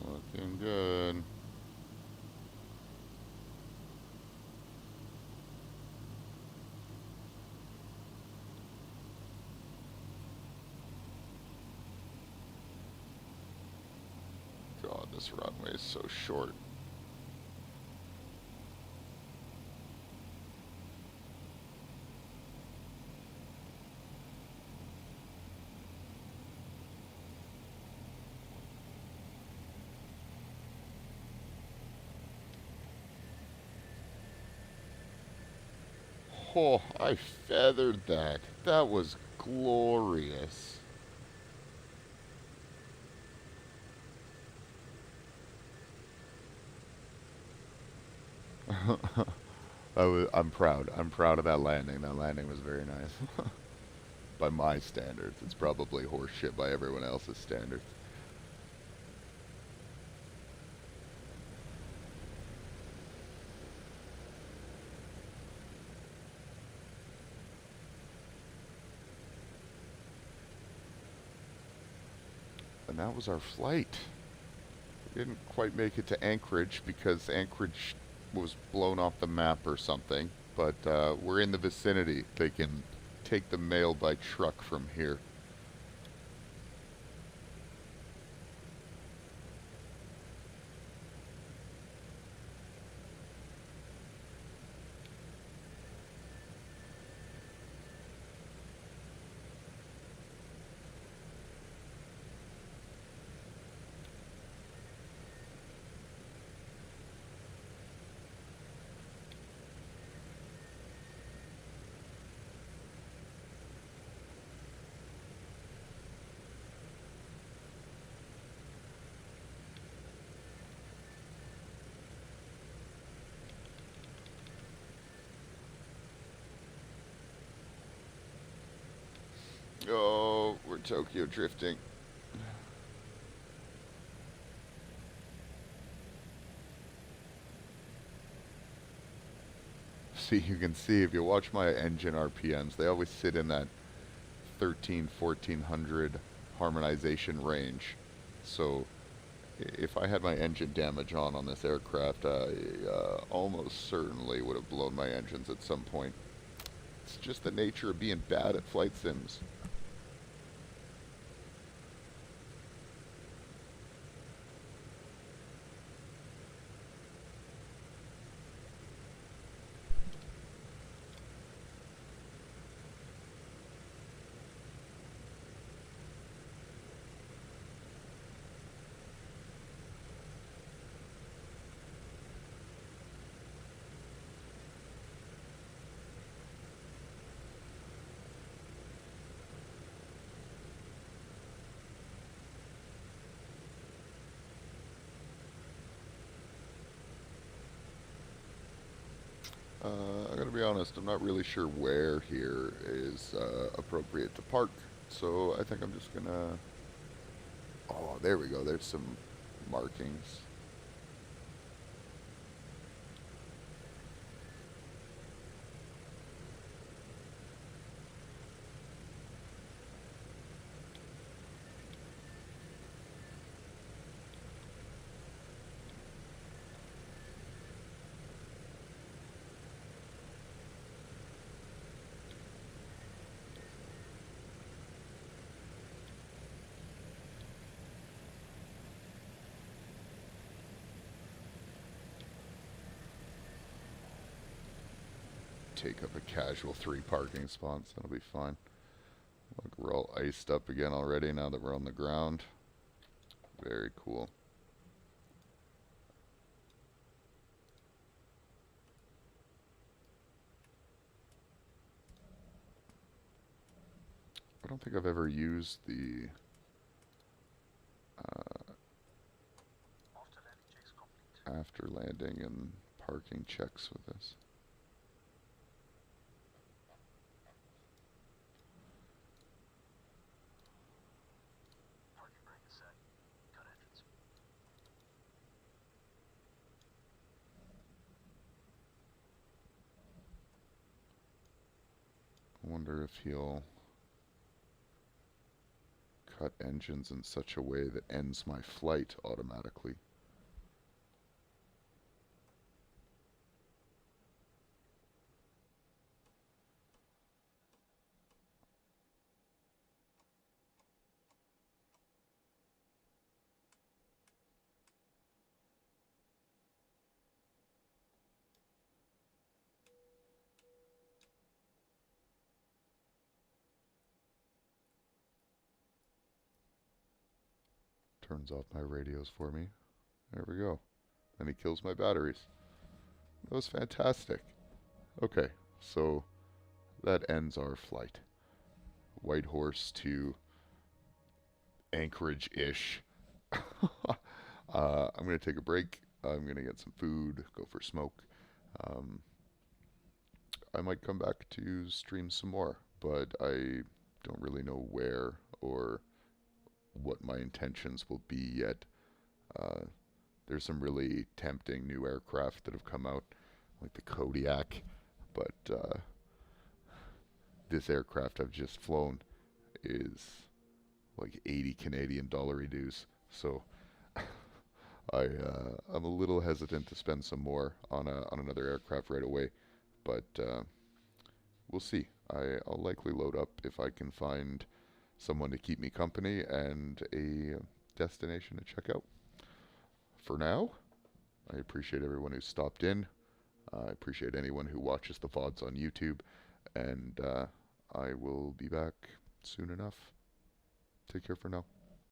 Looking good. God, this runway is so short. Oh, I feathered that. That was glorious. I'm proud. I'm proud of that landing. That landing was very nice. By my standards. It's probably horseshit by everyone else's standards. And that was our flight. We didn't quite make it to Anchorage because Anchorage was blown off the map or something. But we're in the vicinity. They can take the mail by truck from here. Oh, we're Tokyo drifting. See, you can see if you watch my engine RPMs, they always sit in that 1400 harmonization range. So if I had my engine damage on this aircraft, I almost certainly would have blown my engines at some point. It's just the nature of being bad at flight sims. I gotta be honest, I'm not really sure where here is appropriate to park, so I think I'm just gonna. Oh, there we go. There's some markings. Take up a casual 3 parking spots. That'll be fine. Look, we're all iced up again already now that we're on the ground. Very cool. I don't think I've ever used the
After landing checks complete.
after landing and parking checks with this.
Parking brake is set. Cut entrance.
I wonder if he'll cut engines in such a way that ends my flight automatically. Turns off my radios for me. There we go. And he kills my batteries. That was fantastic. Okay, so that ends our flight. Whitehorse to Anchorage-ish. I'm going to take a break. I'm going to get some food, go for a smoke. Um, I might come back to stream some more, but I don't really know where or what my intentions will be yet. Uh, there's some really tempting new aircraft that have come out, like the Kodiak, but this aircraft I've just flown is like 80 Canadian dollar dues. So I'm a little hesitant to spend some more on another aircraft right away, but we'll see. I'll likely load up if I can find someone to keep me company and a destination to check out. For now, I appreciate everyone who stopped in. I appreciate anyone who watches the VODs on YouTube, and I will be back soon enough. Take care for now.